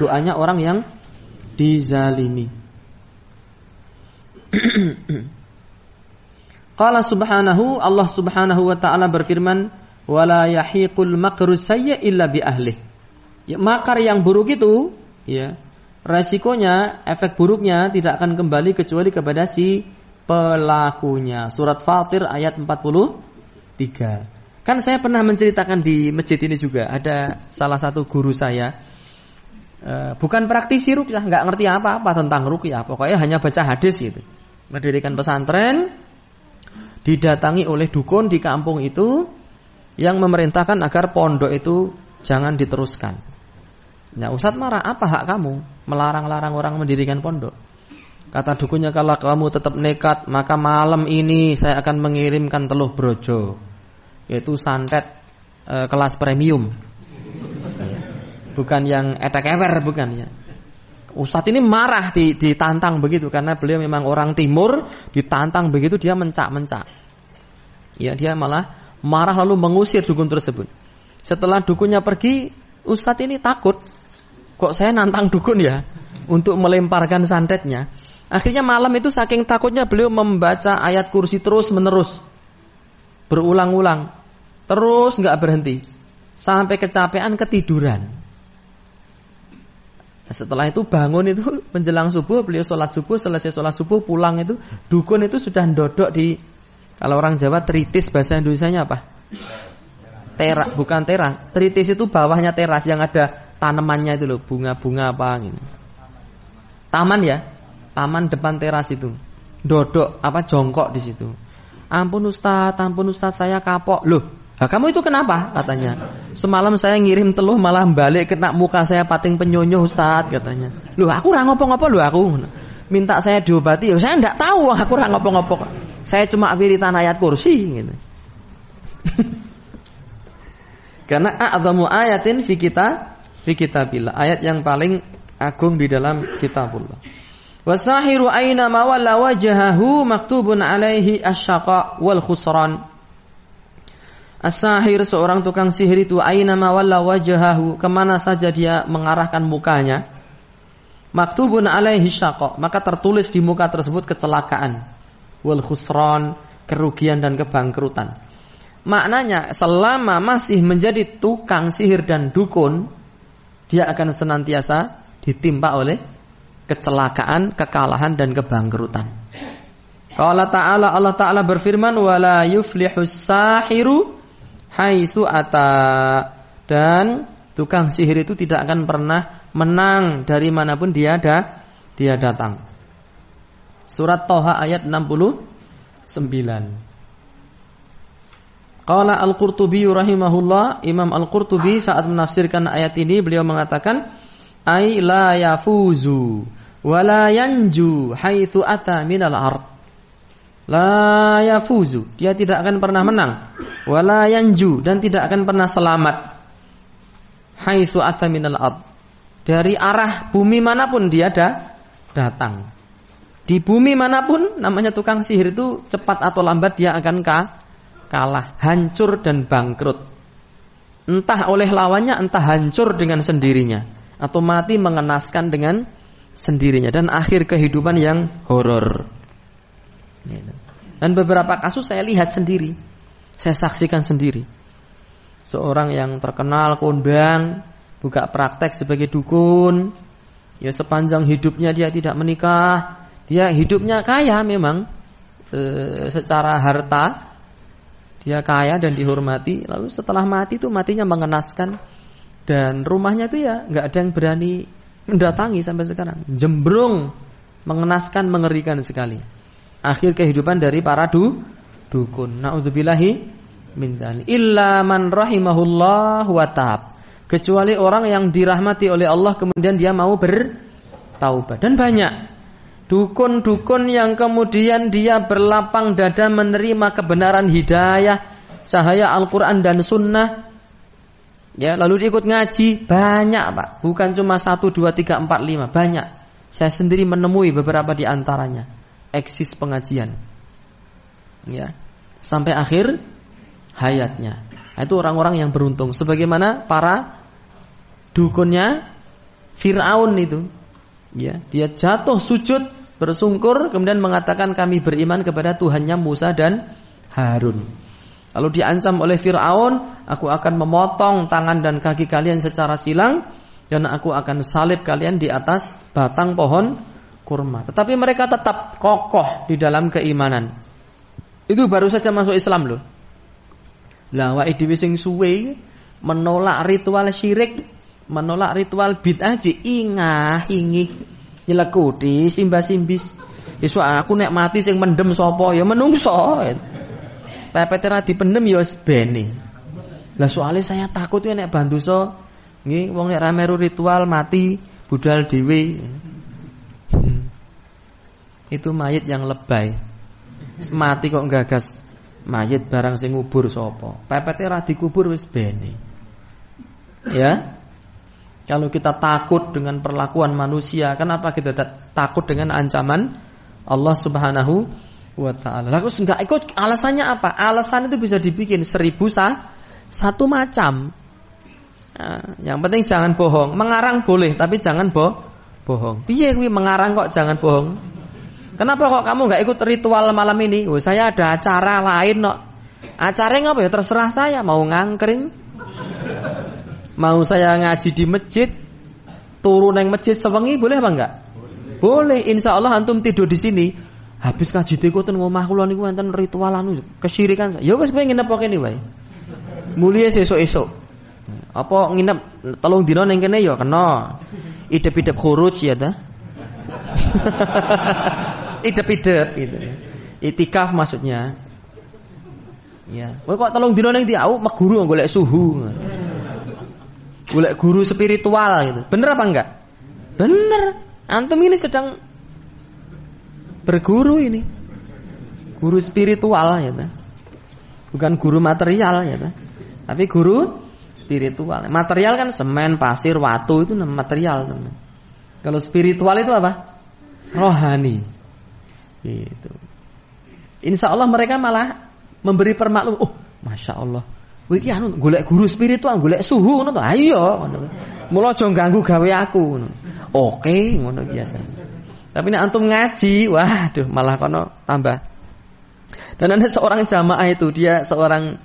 Doanya orang yang dizalimi. Qala subhanahu, Allah subhanahu wa ta'ala berfirman, wala yahiqul makru sayyi illa bi ahli. Ya, makar yang buruk itu, ya, resikonya, efek buruknya tidak akan kembali kecuali kepada si pelakunya. Surat Fatir ayat 43. Kan saya pernah menceritakan di masjid ini juga, ada salah satu guru saya, bukan praktisi ruqyah, nggak ngerti apa-apa tentang ruqyah, pokoknya hanya baca hadis gitu. Mendirikan pesantren, didatangi oleh dukun di kampung itu yang memerintahkan agar pondok itu jangan diteruskan. Nah, Ustadz marah, apa hak kamu melarang-larang orang mendirikan pondok? Kata dukunnya, kalau kamu tetap nekat, maka malam ini saya akan mengirimkan teluh brojo, yaitu santet kelas premium, bukan yang etek-ewer, bukan ya. Ustadz ini marah, ditantang begitu, karena beliau memang orang timur, ditantang begitu dia mencak-mencak. Ya, dia malah marah lalu mengusir dukun tersebut. Setelah dukunnya pergi, Ustadz ini takut, kok saya nantang dukun ya untuk melemparkan santetnya. Akhirnya malam itu saking takutnya beliau membaca ayat kursi terus menerus, berulang-ulang, terus nggak berhenti, sampai kecapean ketiduran. Setelah itu bangun itu menjelang subuh, beliau sholat subuh, selesai sholat subuh pulang itu dukun itu sudah ndodok di, kalau orang Jawa tritis, bahasa Indonesianya apa? Teras, bukan teras. Tritis itu bawahnya teras yang ada tanamannya itu loh, bunga-bunga apa gitu. Taman ya, taman depan teras itu. Dodok apa jongkok di situ. Ampun Ustaz, saya kapok. Loh, kamu itu kenapa? Katanya. Semalam saya ngirim teluh malah balik kena muka saya pating penyonyoh Ustaz, katanya. Loh, aku ora ngopo-ngopo loh aku. Minta saya diobati, ya saya enggak tahu, aku ora ngopo-ngopo. Saya cuma wiritan ayat kursi gitu. Karena a'zamu ayatin fi kitabillah, ayat yang paling agung di dalam kitabullah. Wasahiru aina ma walla wajhahu maktubun alaihi asyaqa wal khusran. As-sahir, seorang tukang sihir itu, aina ma walla wajhahu, kemana saja dia mengarahkan mukanya, maktubun alaihi syaqa, maka tertulis di muka tersebut kecelakaan, wal khusran, kerugian dan kebangkrutan. Maknanya selama masih menjadi tukang sihir dan dukun, dia akan senantiasa ditimpa oleh kecelakaan, kekalahan dan kebangkrutan. Allah Ta'ala berfirman, wala yuflihus sahiru haitsu ata, dan tukang sihir itu tidak akan pernah menang dari manapun dia datang. Surat Thaha ayat 69. Qala Al-Qurtubi rahimahullah, Imam Al-Qurtubi saat menafsirkan ayat ini beliau mengatakan, ai la yafuzu wa la yanju haitsu ata minal ard. La yafuzu, dia tidak akan pernah menang, wa la yanju, dan tidak akan pernah selamat, haitsu ata minal ard, dari arah bumi manapun dia datang. Di bumi manapun, namanya tukang sihir itu cepat atau lambat dia akan kalah, hancur dan bangkrut. Entah oleh lawannya, entah hancur dengan sendirinya, atau mati mengenaskan dengan sendirinya, dan akhir kehidupan yang horor. Dan beberapa kasus saya lihat sendiri, saya saksikan sendiri. Seorang yang terkenal kondang buka praktek sebagai dukun, ya sepanjang hidupnya dia tidak menikah, dia hidupnya kaya memang, secara harta dia kaya dan dihormati. Lalu setelah mati itu matinya mengenaskan, dan rumahnya itu ya nggak ada yang berani mendatangi sampai sekarang. Jembrung, mengenaskan, mengerikan sekali. Akhir kehidupan dari para dukun. Na'udzubillahi min dzalik. Illa man rahimahullah wa tab. Kecuali orang yang dirahmati oleh Allah kemudian dia mau bertaubat. Dan banyak dukun-dukun yang kemudian dia berlapang dada menerima kebenaran hidayah, cahaya Al-Quran dan Sunnah, ya, lalu dia ikut ngaji. Banyak Pak, bukan cuma 1, 2, 3, 4, 5, banyak. Saya sendiri menemui beberapa di antaranya eksis pengajian, ya, sampai akhir hayatnya. Itu orang-orang yang beruntung. Sebagaimana para dukunnya Fir'aun itu. Ya, dia jatuh sujud bersungkur kemudian mengatakan kami beriman kepada Tuhannya Musa dan Harun. Lalu diancam oleh Fir'aun, aku akan memotong tangan dan kaki kalian secara silang dan aku akan salib kalian di atas batang pohon kurma. Tetapi mereka tetap kokoh di dalam keimanan. Itu baru saja masuk Islam loh. Lah wae dhewe sing suwe menolak ritual syirik, menolak ritual bid'ah ingih nyelekuti simbas-simbis. Isu aku nek mati sing mendem sapa ya menungso. Pepete ra dipendem ya wis bene. Lah soalnya saya takut ya nek bandosa nggih wong nek ra meru ritual mati budal dhewe. Itu mayit yang lebay. Mati kok gagas mayit barang sing ngubur sapa. Pepete ra dikubur wis bene. Ya. Kalau kita takut dengan perlakuan manusia, kenapa kita takut dengan ancaman Allah Subhanahu wa ta'ala? Lalu enggak ikut, alasannya apa? Alasan itu bisa dibikin 1001 macam. Nah, yang penting jangan bohong. Mengarang boleh, tapi jangan bohong. Piye kuwi mengarang kok jangan bohong? Kenapa kok kamu enggak ikut ritual malam ini? Oh, saya ada acara lain kok. Acaranya apa ya? Terserah saya, mau ngangkring. Mau saya ngaji di masjid, turun nang masjid sewengi boleh apa enggak? Boleh. Insyaallah antum tidur di sini. Habis ngaji teku ten ngomah kula niku wonten ritual anu kesyirikan. Ya wis kowe nginep kene wae. Mulia sesuk-esuk. Apa nginep 3 dina ning kene ya kena. Idep-idep khuruj ya ta. Idep-idep gitu. Itikaf maksudnya. Ya. Kowe kok 3 dina ning diau meguru golek suhu. Golek guru spiritual gitu. Bener apa enggak? Bener. Antum ini sedang berguru ini. Guru spiritual ya ta. Bukan guru material ya ta. Tapi guru spiritual. Material kan semen, pasir, watu itu material teman. Kalau spiritual itu apa? Rohani. Gitu. Insyaallah mereka malah memberi permaklum. Oh, Masya Allah. Kowe iki anu golek guru spiritual, golek suhu ngono to. Ayo ngono. Mula aja ganggu gawe aku ngono. Oke, ngono biasa. Tapi nek antum ngaji, waduh malah kono tambah. Dan ada seorang jamaah itu, dia seorang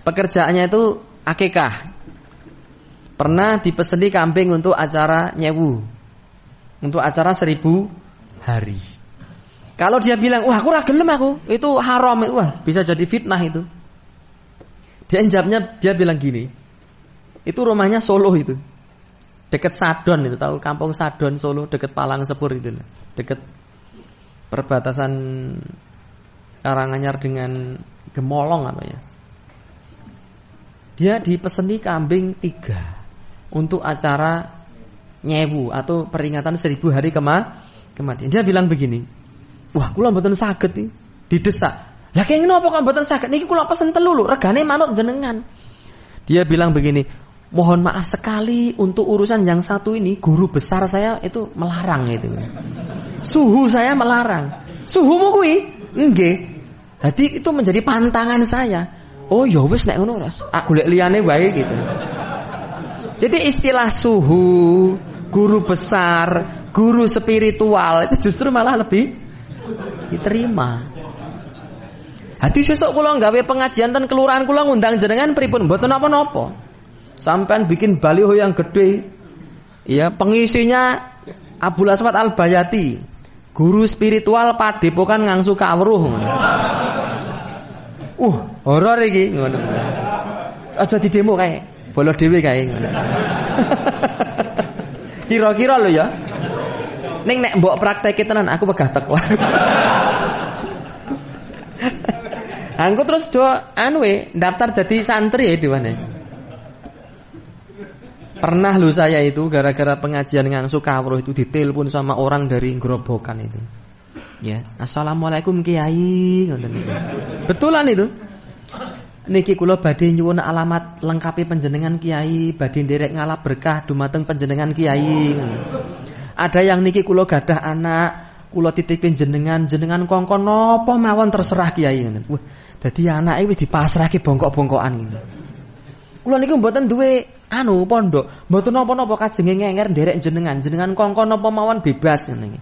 pekerjaannya itu akikah. Pernah dipeseni kambing untuk acara nyewu. Untuk acara 1000 hari. Kalau dia bilang, "Wah, aku ora gelem aku. Itu haram itu." Wah, bisa jadi fitnah itu. Dia jawabnya, dia bilang gini. Itu rumahnya Solo itu. Dekat Sadon itu, tahu kampung Sadon Solo, dekat Palang Sepur itu. Dekat perbatasan Karanganyar dengan Gemolong apa ya. Dia dipeseni kambing 3 untuk acara nyewu atau peringatan 1000 hari kematian. Dia bilang begini. Wah, kula mboten saged iki. Didesak. Lah kenging napa kok mboten saged? Niki kula pesen 3 lho, regane manut jenengan. Dia bilang begini, mohon maaf sekali untuk urusan yang satu ini guru besar saya itu melarang itu. Suhu saya melarang. Suhumu kuwi? Nggih. Jadi itu menjadi pantangan saya. Oh ya wis nek ngono Ras, aku golek liyane wae gitu. Jadi istilah suhu, guru besar, guru spiritual itu justru malah lebih diterima. Hati sesuk kula gawe pengajian ten kelurahan kula ngundang jenengan pripun mboten napa-napa. Sampean bikin baliho yang gede. Ya, pengisinya Abdul Aswad Al-Bayati. Guru spiritual Padepokan Ngangsu Kawruh. Horor iki ngono. Aja didemo kae. Bolo dhewe kae ngono. Kira-kira lho ya. Ning nek mbok prakteke tenan aku wegah teko. Aku terus do daftar jadi santri ya di mana? Pernah lu saya itu gara-gara pengajian Ngangsu Kawruh itu ditelepon sama orang dari Grobogan itu. Ya, assalamualaikum Kiai, ngoten niku. Betulan itu. Niki kula badhe nyuwun alamat lengkapi panjenengan Kiai, badhe nderek ngalap berkah dumateng panjenengan Kiai. Ada yang niki kula gadah anak kula titipin jenengan kongkon napa mawon terserah Kiai ngoten. Wah, dadi anake wis dipasrahke bongkok-bongkokan ngene. Kula niku mboten duwe pondok, mboten napa-napa kajenge ngenger nderek jenengan kongkon napa mawon bebas ngene.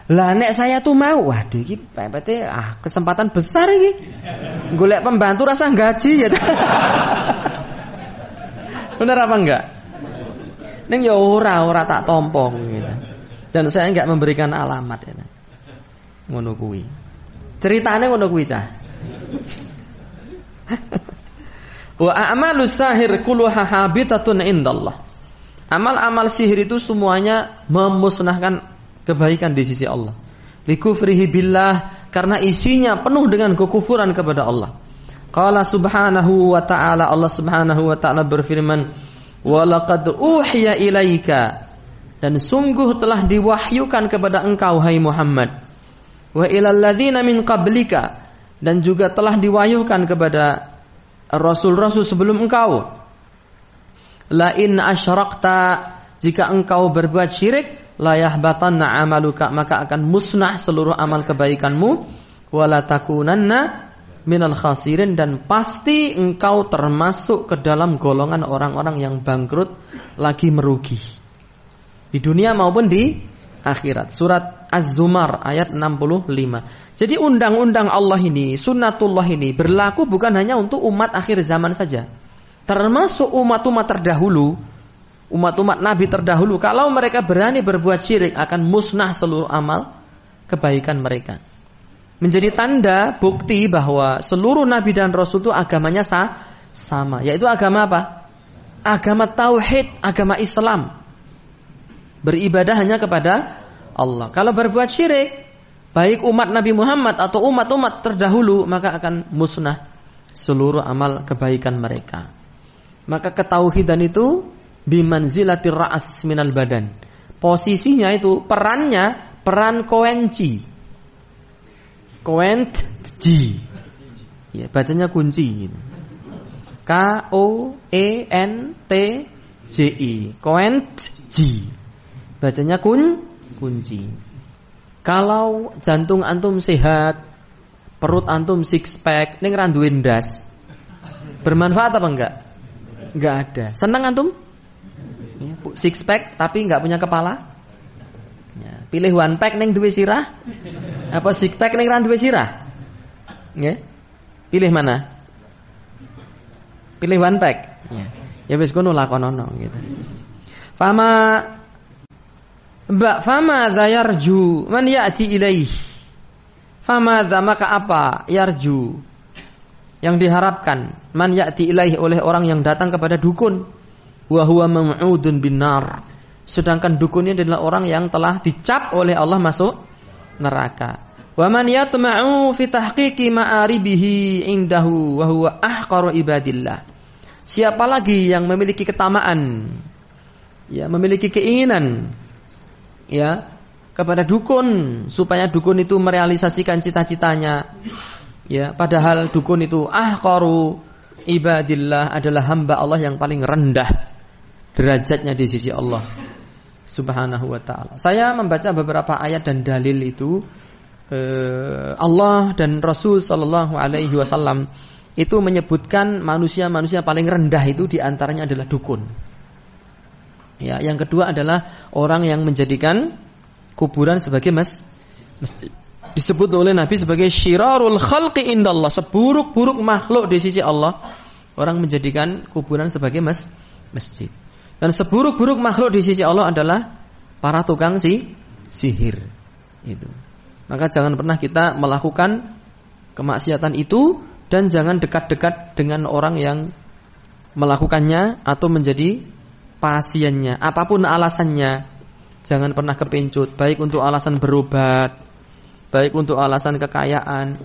Lah nek saya tuh mau, waduh iki pepete kesempatan besar iki. Golek pembantu rasa gaji ya. Bener apa enggak? Ning ya ora tak tompong gitu. Dan saya enggak memberikan alamat ya. Ngono kuwi. Ceritane ngono kuwi cah. Wa a'malus sahir kulluha habitatun indallah. Amal-amal sihir itu semuanya memusnahkan kebaikan di sisi Allah. Likufrihi billah, karena isinya penuh dengan kekufuran kepada Allah. Qala subhanahu wa ta'ala, Allah subhanahu wa ta'ala berfirman, walaqad uhiya ilaika, dan sungguh telah diwahyukan kepada engkau hai Muhammad, wa ilal ladzina min qablika, dan juga telah diwahyukan kepada rasul-rasul sebelum engkau, la in asyrakta, jika engkau berbuat syirik, la yahbatanna amaluka, maka akan musnah seluruh amal kebaikanmu, wala takunanna minal khasirin, dan pasti engkau termasuk ke dalam golongan orang-orang yang bangkrut lagi merugi di dunia maupun di akhirat. Surat Az-Zumar ayat 65. Jadi undang-undang Allah ini, sunnatullah ini berlaku bukan hanya untuk umat akhir zaman saja, termasuk umat-umat terdahulu, umat-umat Nabi terdahulu. Kalau mereka berani berbuat syirik, akan musnah seluruh amal kebaikan mereka. Menjadi tanda bukti bahwa seluruh Nabi dan Rasul itu agamanya sama, yaitu agama apa? Agama tauhid, agama Islam. Beribadah hanya kepada Allah. Kalau berbuat syirik, baik umat Nabi Muhammad atau umat-umat terdahulu, maka akan musnah seluruh amal kebaikan mereka. Maka ketauhidan itu bimanzilatir ra'as minal badan. Posisinya itu perannya peran koenci. Koenci. Ya, bacanya kunci. Koentji. Koenci. Bacanya kunci. Kalau jantung antum sehat, perut antum six pack, ning ra duwe ndas, bermanfaat apa enggak? Enggak ada. Senang antum? Six pack tapi enggak punya kepala? Ya, pilih one pack ning duwe sirah, apa six pack ning ra duwe sirah? Nggih. Pilih mana? Pilih one pack. Ya wis kono lakonono gitu. Fama yarju man ya'ti ilaih. Famadza, maka apa? Yarju, yang diharapkan, man ya'ti ilaih, oleh orang yang datang kepada dukun. Wa huwa mam'udun binnar, sedangkan dukunnya adalah orang yang telah dicap oleh Allah masuk neraka. Wa man yatma'u fi tahqiqi ma'aribihi indahu wa huwa ahqaru ibadillah. Siapa lagi yang memiliki ketamaan, ya, memiliki keinginan, ya, kepada dukun supaya dukun itu merealisasikan cita-citanya, ya, padahal dukun itu ahqaru ibadillah, adalah hamba Allah yang paling rendah derajatnya di sisi Allah Subhanahu wa ta'ala. Saya membaca beberapa ayat dan dalil itu, Allah dan Rasul sallallahu alaihi wasallam itu menyebutkan manusia-manusia paling rendah itu diantaranya adalah dukun. Ya, yang kedua adalah orang yang menjadikan kuburan sebagai masjid. Disebut oleh Nabi sebagai syirarul khalqi indallah, seburuk-buruk makhluk di sisi Allah, orang menjadikan kuburan sebagai masjid. Dan seburuk-buruk makhluk di sisi Allah adalah para tukang sihir. Itu. Maka jangan pernah kita melakukan kemaksiatan itu, dan jangan dekat-dekat dengan orang yang melakukannya atau menjadi pasiennya. Apapun alasannya, jangan pernah kepincut, baik untuk alasan berobat, baik untuk alasan kekayaan,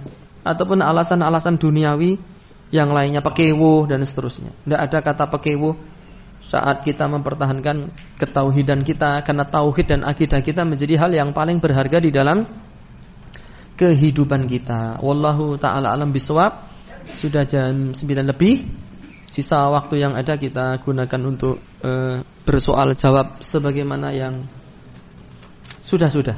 ataupun alasan-alasan duniawi yang lainnya, pekewuh dan seterusnya. Tidak ada kata pekewuh saat kita mempertahankan ketauhidan kita, karena tauhid dan akidah kita menjadi hal yang paling berharga di dalam kehidupan kita. Wallahu ta'ala alam bisawab. Sudah jam 9 lebih. Sisa waktu yang ada kita gunakan untuk bersoal jawab sebagaimana yang sudah.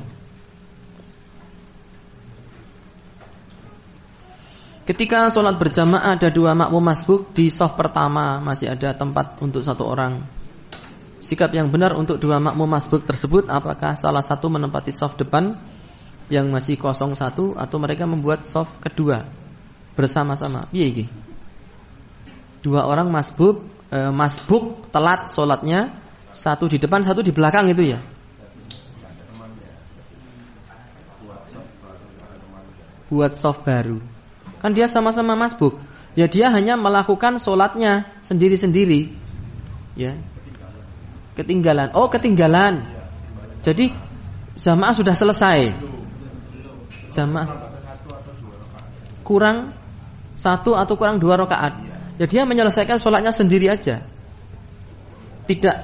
Ketika sholat berjamaah ada 2 makmum masbuk, di shaf pertama masih ada tempat untuk 1 orang. Sikap yang benar untuk 2 makmum masbuk tersebut, apakah salah satu menempati shaf depan yang masih kosong 1, atau mereka membuat shaf kedua bersama-sama? Piye iki? 2 orang masbuk telat sholatnya, 1 di depan 1 di belakang itu ya. Buat shaf baru. Kan dia sama-sama masbuk. Ya dia hanya melakukan sholatnya sendiri-sendiri. Ya. Ketinggalan. Oh, ketinggalan. Jadi jamaah sudah selesai. Jamaah kurang 1 atau kurang 2 rakaat. Ya dia menyelesaikan sholatnya sendiri aja. Tidak.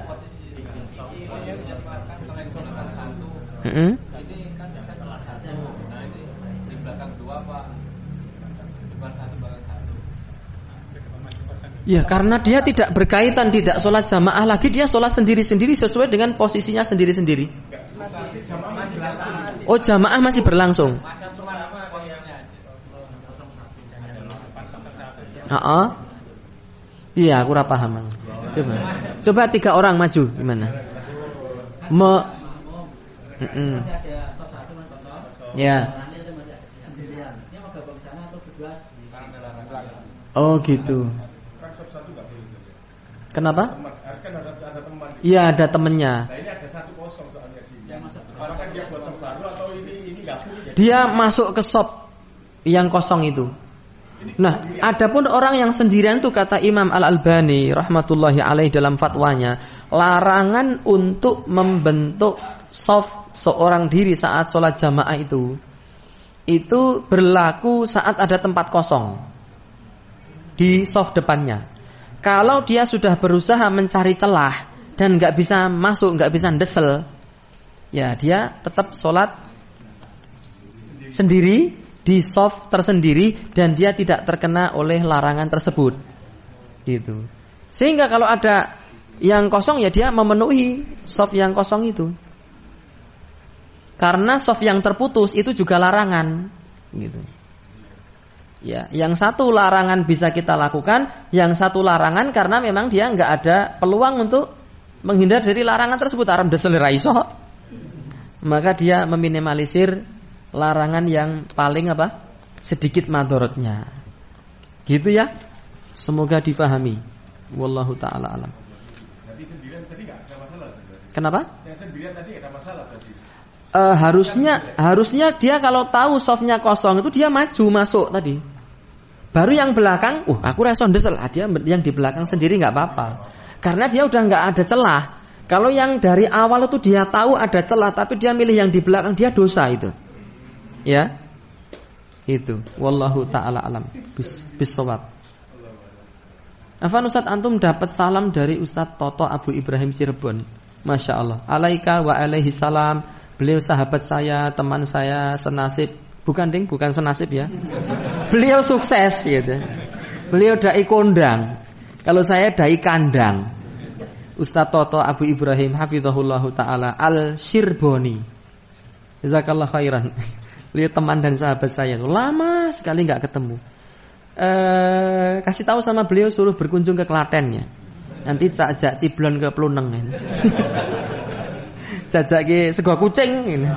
Ya karena dia tidak berkaitan, tidak sholat jamaah lagi, dia sholat sendiri-sendiri sesuai dengan posisinya sendiri-sendiri. Oh, jamaah masih berlangsung. Iya, aku ora paham. Coba 3 orang maju gimana? Ya. Oh gitu. Kenapa? Iya, ada temennya. Nah, ini ada 1 kosong soalnya sini. Apakah dia buat shop baru atau ini gabung? Dia masuk ke shop yang kosong itu. Nah, adapun orang yang sendirian itu kata Imam Al-Albani rahmatullahi alaih dalam fatwanya, larangan untuk membentuk shaf seorang diri saat sholat jamaah itu berlaku saat ada tempat kosong di shaf depannya. Kalau dia sudah berusaha mencari celah dan nggak bisa masuk, nggak bisa ndesel, ya dia tetap sholat sendiri di shaf tersendiri dan dia tidak terkena oleh larangan tersebut. Gitu. Sehingga kalau ada yang kosong ya dia memenuhi shaf yang kosong itu. Karena shaf yang terputus itu juga larangan. Gitu. Ya, yang satu larangan bisa kita lakukan, yang satu larangan karena memang dia nggak ada peluang untuk menghindar dari larangan tersebut. Aram desel ra iso. Maka dia meminimalisir larangan yang paling sedikit madorotnya. Gitu ya. Semoga difahami. Wallahu taala alam. Jadi sendirian tadi enggak ada masalah. Kenapa? Yang sendirian tadi enggak ada masalah tadi. Harusnya dia kalau tahu softnya kosong itu dia maju masuk tadi. Baru yang belakang, aku reson desel. Dia yang di belakang sendiri nggak apa-apa. Karena dia udah nggak ada celah. Kalau yang dari awal itu dia tahu ada celah, tapi dia milih yang di belakang, dia dosa itu. Ya, itu. Wallahu taala alam. Bisawab. Afan Ustaz, antum dapat salam dari Ustaz Toto Abu Ibrahim Cirebon. Masya Allah. Alaika wa alaihi salam. Beliau sahabat saya, teman saya, senasib. Bukan senasib ya. Beliau sukses gitu. Beliau dai kondang. Kalau saya dai kandang. Ustaz Toto Abu Ibrahim hafizahullahu taala Al-Syirboni. Jazakallahu khairan. Beliau teman dan sahabat saya. Lama sekali enggak ketemu. Kasih tahu sama beliau suruh berkunjung ke Klaten ya. Nanti tak ajak ciblon ke Pluneng ini. Jajake sego kucing ini.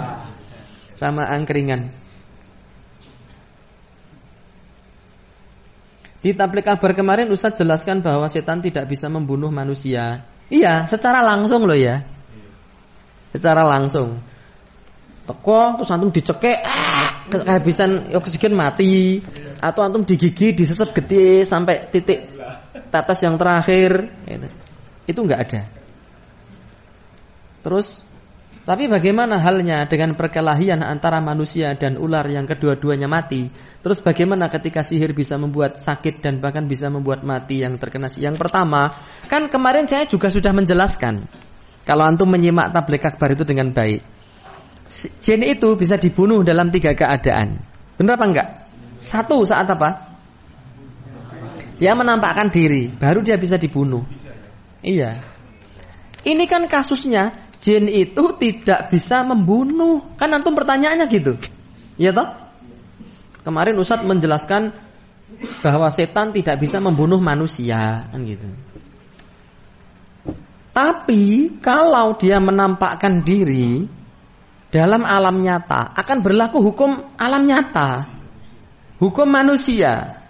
Sama angkringan. Di tablik kabar kemarin Ustaz jelaskan bahwa setan tidak bisa membunuh manusia. Iya, secara langsung loh ya. Secara langsung. Teko terus antum dicekek, kehabisan oksigen mati, atau antum digigit, disesep getih sampai titik tetes yang terakhir. Itu enggak ada. Terus tapi bagaimana halnya dengan perkelahian antara manusia dan ular yang kedua-duanya mati? Terus bagaimana ketika sihir bisa membuat sakit dan bahkan bisa membuat mati yang terkena sihir? Yang pertama, kan kemarin saya juga sudah menjelaskan. Kalau antum menyimak tabligh akbar itu dengan baik, jin itu bisa dibunuh dalam 3 keadaan. Benar apa enggak? 1 saat apa? Dia menampakkan diri, baru dia bisa dibunuh. Iya. Ini kan kasusnya jin itu tidak bisa membunuh. Kan antum pertanyaannya gitu. Iya toh? Kemarin Ustaz menjelaskan bahwa setan tidak bisa membunuh manusia, kan gitu. Tapi kalau dia menampakkan diri dalam alam nyata, akan berlaku hukum alam nyata, hukum manusia.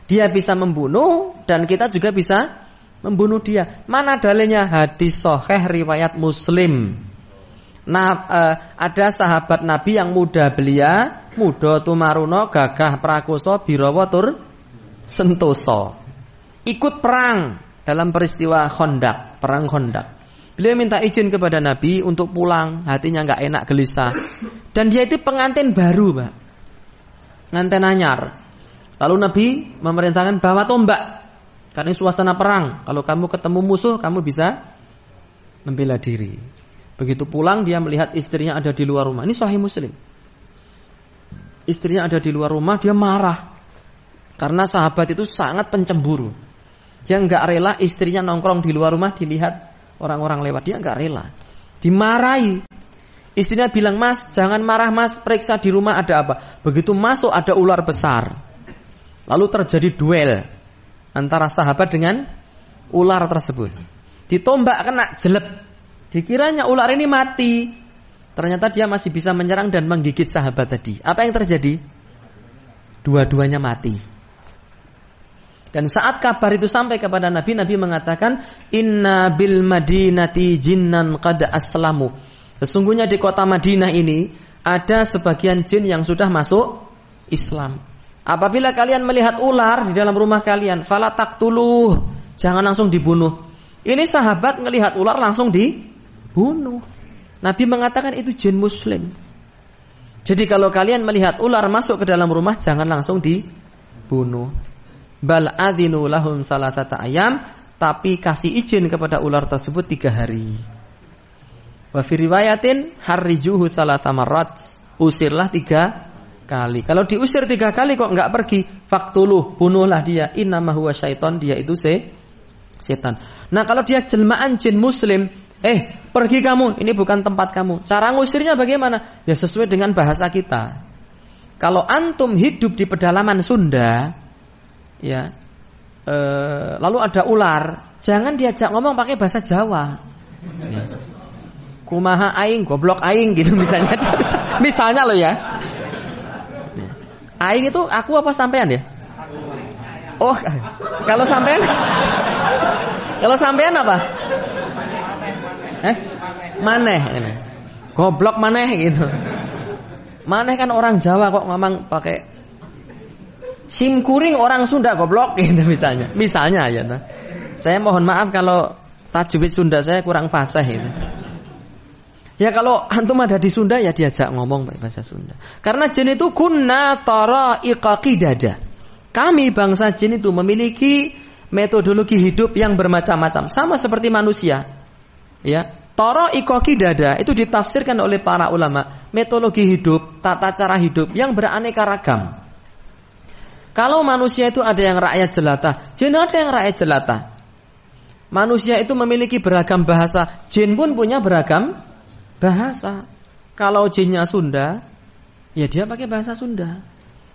Dia bisa membunuh dan kita juga bisa membunuh dia. Mana dalilnya? Hadis sahih riwayat Muslim. Nah, ada sahabat Nabi yang muda belia, muda tumaruno, gagah prakoso, birawa tur sentoso. Ikut perang dalam peristiwa Khandaq, perang Khandaq. Beliau minta izin kepada Nabi untuk pulang, hatinya enggak enak, gelisah. Dan dia itu pengantin baru, Pak. Pengantin anyar. Lalu Nabi memerintahkan bawa tombak. Karena suasana perang. Kalau kamu ketemu musuh, kamu bisa membela diri. Begitu pulang dia melihat istrinya ada di luar rumah. Ini Sahih Muslim. Istrinya ada di luar rumah, dia marah. Karena sahabat itu sangat pencemburu. Dia enggak rela istrinya nongkrong di luar rumah dilihat orang-orang lewat. Dia enggak rela. Dimarahi. Istrinya bilang, "Mas, jangan marah Mas, periksa di rumah ada apa." Begitu masuk ada ular besar. Lalu terjadi duel antara sahabat dengan ular tersebut. Ditombak kena jelek. Dikiranya ular ini mati. Ternyata dia masih bisa menyerang dan menggigit sahabat tadi. Apa yang terjadi? Dua-duanya mati. Dan saat kabar itu sampai kepada Nabi, Nabi mengatakan, "Inna bil madinati jinnan qad aslamu." Sesungguhnya di kota Madinah ini ada sebagian jin yang sudah masuk Islam. Apabila kalian melihat ular di dalam rumah kalian, fala taqtuluh, jangan langsung dibunuh. Ini sahabat melihat ular langsung dibunuh. Nabi mengatakan itu jin muslim. Jadi kalau kalian melihat ular masuk ke dalam rumah, jangan langsung dibunuh. Bal adzinu lahum salasata ayam, tapi kasih izin kepada ular tersebut 3 hari. Wa fi riwayatin harrijuhu salasa marrat, usirlah 3 kali. Kalau diusir 3 kali kok enggak pergi, faktuluh, bunuhlah dia. Innama huwa syaiton, dia itu setan. Nah, kalau dia jelmaan jin muslim, pergi kamu, ini bukan tempat kamu. Cara ngusirnya bagaimana? Ya sesuai dengan bahasa kita. Kalau antum hidup di pedalaman Sunda, ya, lalu ada ular, jangan diajak ngomong pakai bahasa Jawa. Ya. Kumaha aing, goblok aing gitu misalnya. Misalnya loh ya. Aing itu aku apa sampean ya? Oh, kalau sampean apa? Maneh ini. Goblok maneh gitu. Maneh kan orang Jawa kok ngomong pakai simkuring, orang Sunda goblok gitu misalnya. Misalnya ya. Nah. Saya mohon maaf kalau tajwid Sunda saya kurang fasih itu. Ya kalau antum ada di Sunda ya diajak ngomong pakai bahasa Sunda. Karena jin itu kunna tara'iqa qidada. Kami bangsa jin itu memiliki metodologi hidup yang bermacam-macam, sama seperti manusia. Ya, tara'iqa qidada itu ditafsirkan oleh para ulama, metodologi hidup, tata cara hidup yang beraneka ragam. Kalau manusia itu ada yang rakyat jelata, jin ada yang rakyat jelata. Manusia itu memiliki beragam bahasa, jin pun punya beragam bahasa. Kalau jinnya Sunda, ya dia pakai bahasa Sunda.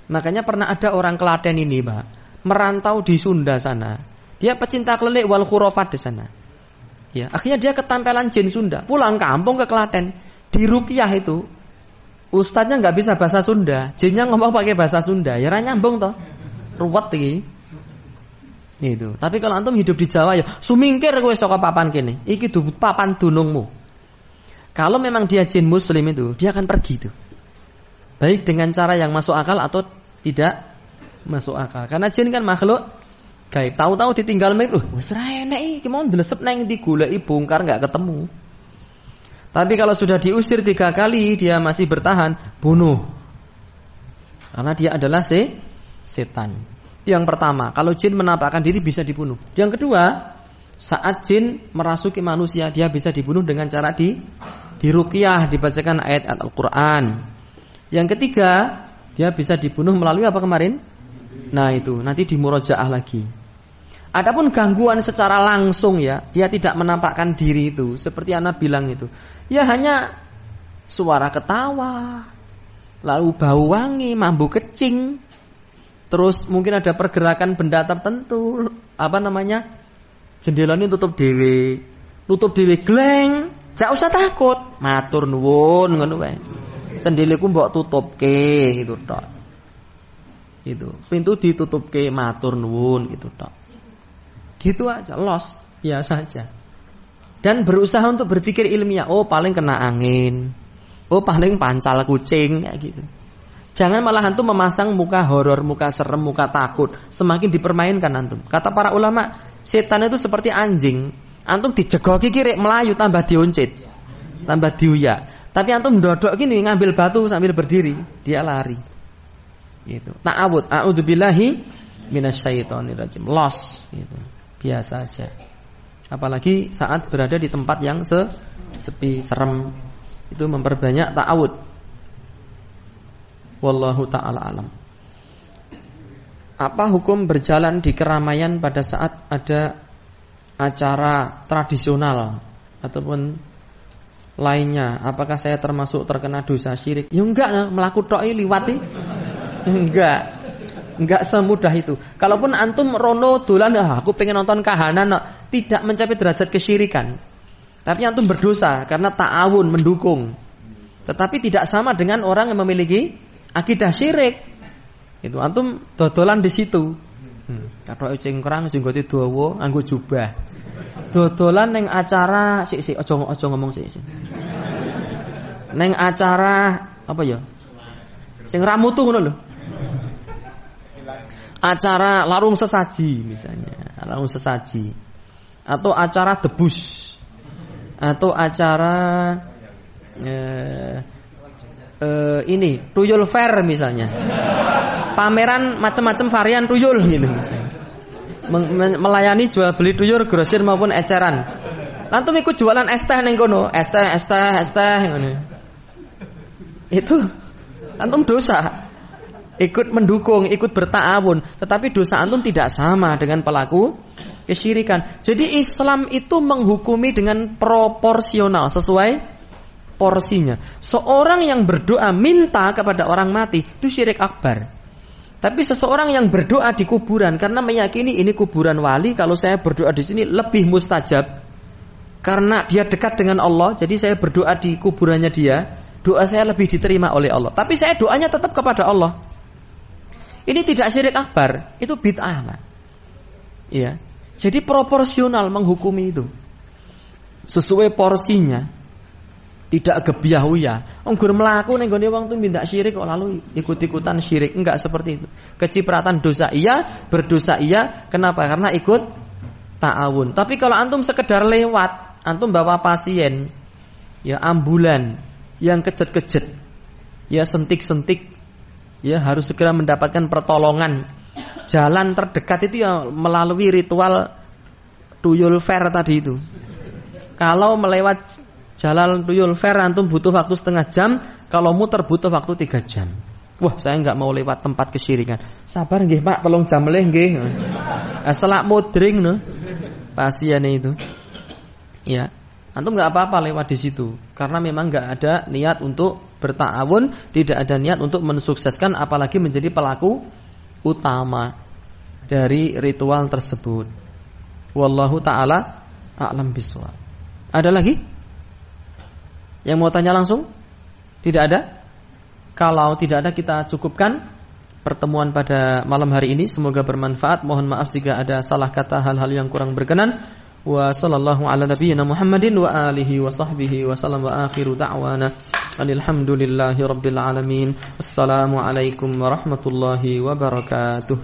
Makanya pernah ada orang Klaten ini, Pak, merantau di Sunda sana. Dia pecinta kelilik wal khurafat di sana. Ya, akhirnya dia ketampelan jin Sunda. Pulang kampung ke Klaten, di ruqyah itu ustadznya nggak bisa bahasa Sunda, jinnya ngomong pakai bahasa Sunda. Ya ra nyambung toh. Ruwet iki. Itu. Tapi kalau antum hidup di Jawa ya, sumingkir kowe saka papan kene. Iki papan dunungmu. Kalau memang dia jin muslim itu, dia akan pergi itu. Baik dengan cara yang masuk akal atau tidak masuk akal. Karena jin kan makhluk gaib. Tahu-tahu ditinggal mikir, wis ra enek iki mau ndlesep nang ndi goleki bongkar enggak ketemu. Tapi kalau sudah diusir 3 kali dia masih bertahan, bunuh. Karena dia adalah setan. Yang pertama, kalau jin menampakkan diri bisa dibunuh. Yang kedua, saat jin merasuki manusia, dia bisa dibunuh dengan cara diruqyah, dibacakan ayat Al-Quran. Yang ketiga, dia bisa dibunuh melalui apa kemarin? Nah itu, nanti dimurojaah lagi. Adapun gangguan secara langsung ya, dia tidak menampakkan diri itu, seperti Ana bilang itu. Ya hanya suara ketawa, lalu bau wangi, mambu kecing, Terus mungkin ada pergerakan benda tertentu, jendelane tutup dhewe gleng, gak usah takut, matur nuwun ngono wae. Jendeleku mbok tutupke gitu tok. Gitu. Pintu ditutupke, matur nuwun gitu tok. Gitu aja, los, biasa saja. Dan berusaha untuk berpikir ilmiah, oh paling kena angin. Oh paling pancal kucing kayak gitu. Jangan malah antum memasang muka horor, muka serem, muka takut, semakin dipermainkan antum. Kata para ulama, setan itu seperti anjing. Antum dijegoki kiri melayu tambah diuncit, tambah diuyak. Tapi antum ndodok gini ngambil batu sambil berdiri, dia lari. Gitu. Ta'awud, a'udzubillahi minasyaitonirrajim. Los gitu. Biasa aja. Apalagi saat berada di tempat yang sepi, serem. Itu memperbanyak ta'awud. Wallahu ta'ala alam. Apa hukum berjalan di keramaian pada saat ada acara tradisional ataupun lainnya? Apakah saya termasuk terkena dosa syirik? Ya enggak, melaku tok liwati. Enggak semudah itu. Kalaupun antum rono dolan, aku pengen nonton kahanan, tidak mencapai derajat kesyirikan. Tapi antum berdosa karena ta'awun, mendukung. Tetapi tidak sama dengan orang yang memiliki akidah syirik. Itu antum dodolan di situ. Kathok cengkrang sing nggote dawa nganggo jubah. Dodolan ning acara sik aja ngomong sik. Ning acara apa ya? Sing ra mutu ngono lho. Acara larung sesaji misalnya, larung sesaji. Atau acara debus. Atau acara ini tuyul fair misalnya, pameran macam-macam varian tuyul gitu misalnya. Melayani jual beli tuyul grosir maupun eceran. Lantum ikut jualan es teh ning kono, es teh ngono. Itu antum dosa. Ikut mendukung, ikut berta'awun, tetapi dosa antum tidak sama dengan pelaku kesyirikan. Jadi Islam itu menghukumi dengan proporsional, sesuai porsinya. Seorang yang berdoa minta kepada orang mati itu syirik akbar. Tapi seseorang yang berdoa di kuburan karena meyakini ini kuburan wali, kalau saya berdoa di sini lebih mustajab karena dia dekat dengan Allah, jadi saya berdoa di kuburannya dia, doa saya lebih diterima oleh Allah. Tapi saya doanya tetap kepada Allah. Ini tidak syirik akbar, itu bid'ah, Pak. Iya. Jadi proporsional menghukumi itu. Sesuai porsinya. Tidak gebyah-uyah. Nggur mlaku ning gone wong tuh minta syirik kok lalu ikut-ikutan syirik. Enggak seperti itu. Kecipratan dosa iya, berdosa iya. Kenapa? Karena ikut ta'awun. Tapi kalau antum sekedar lewat, antum bawa pasien, ya ambulan yang kejet-kejet, ya sentik-sentik, ya harus segera mendapatkan pertolongan. Jalan terdekat itu ya melalui ritual tuyul fair tadi itu. Kalau melewat jalan tuyul fair antum butuh waktu setengah jam, kalau muter butuh waktu 3 jam. Wah, saya enggak mau lewat tempat kesyirikan. Sabar nggih, Pak, tolong jam meleh nggih. Selak modring no. Pasiennya itu. Ya. Antum enggak apa-apa lewat di situ karena memang enggak ada niat untuk berta'awun, tidak ada niat untuk mensukseskan apalagi menjadi pelaku utama dari ritual tersebut. Wallahu taala a'lam bishawab. Ada lagi? Yang mau tanya langsung? Tidak ada? Kalau tidak ada kita cukupkan pertemuan pada malam hari ini. Semoga bermanfaat. Mohon maaf jika ada salah kata, hal-hal yang kurang berkenan. Wa sallallahu ala nabiyyina Muhammadin wa alihi wa sahbihi wa sallam wa akhiru da'wana alhamdulillahi rabbil alamin. Assalamualaikum warahmatullahi wabarakatuh.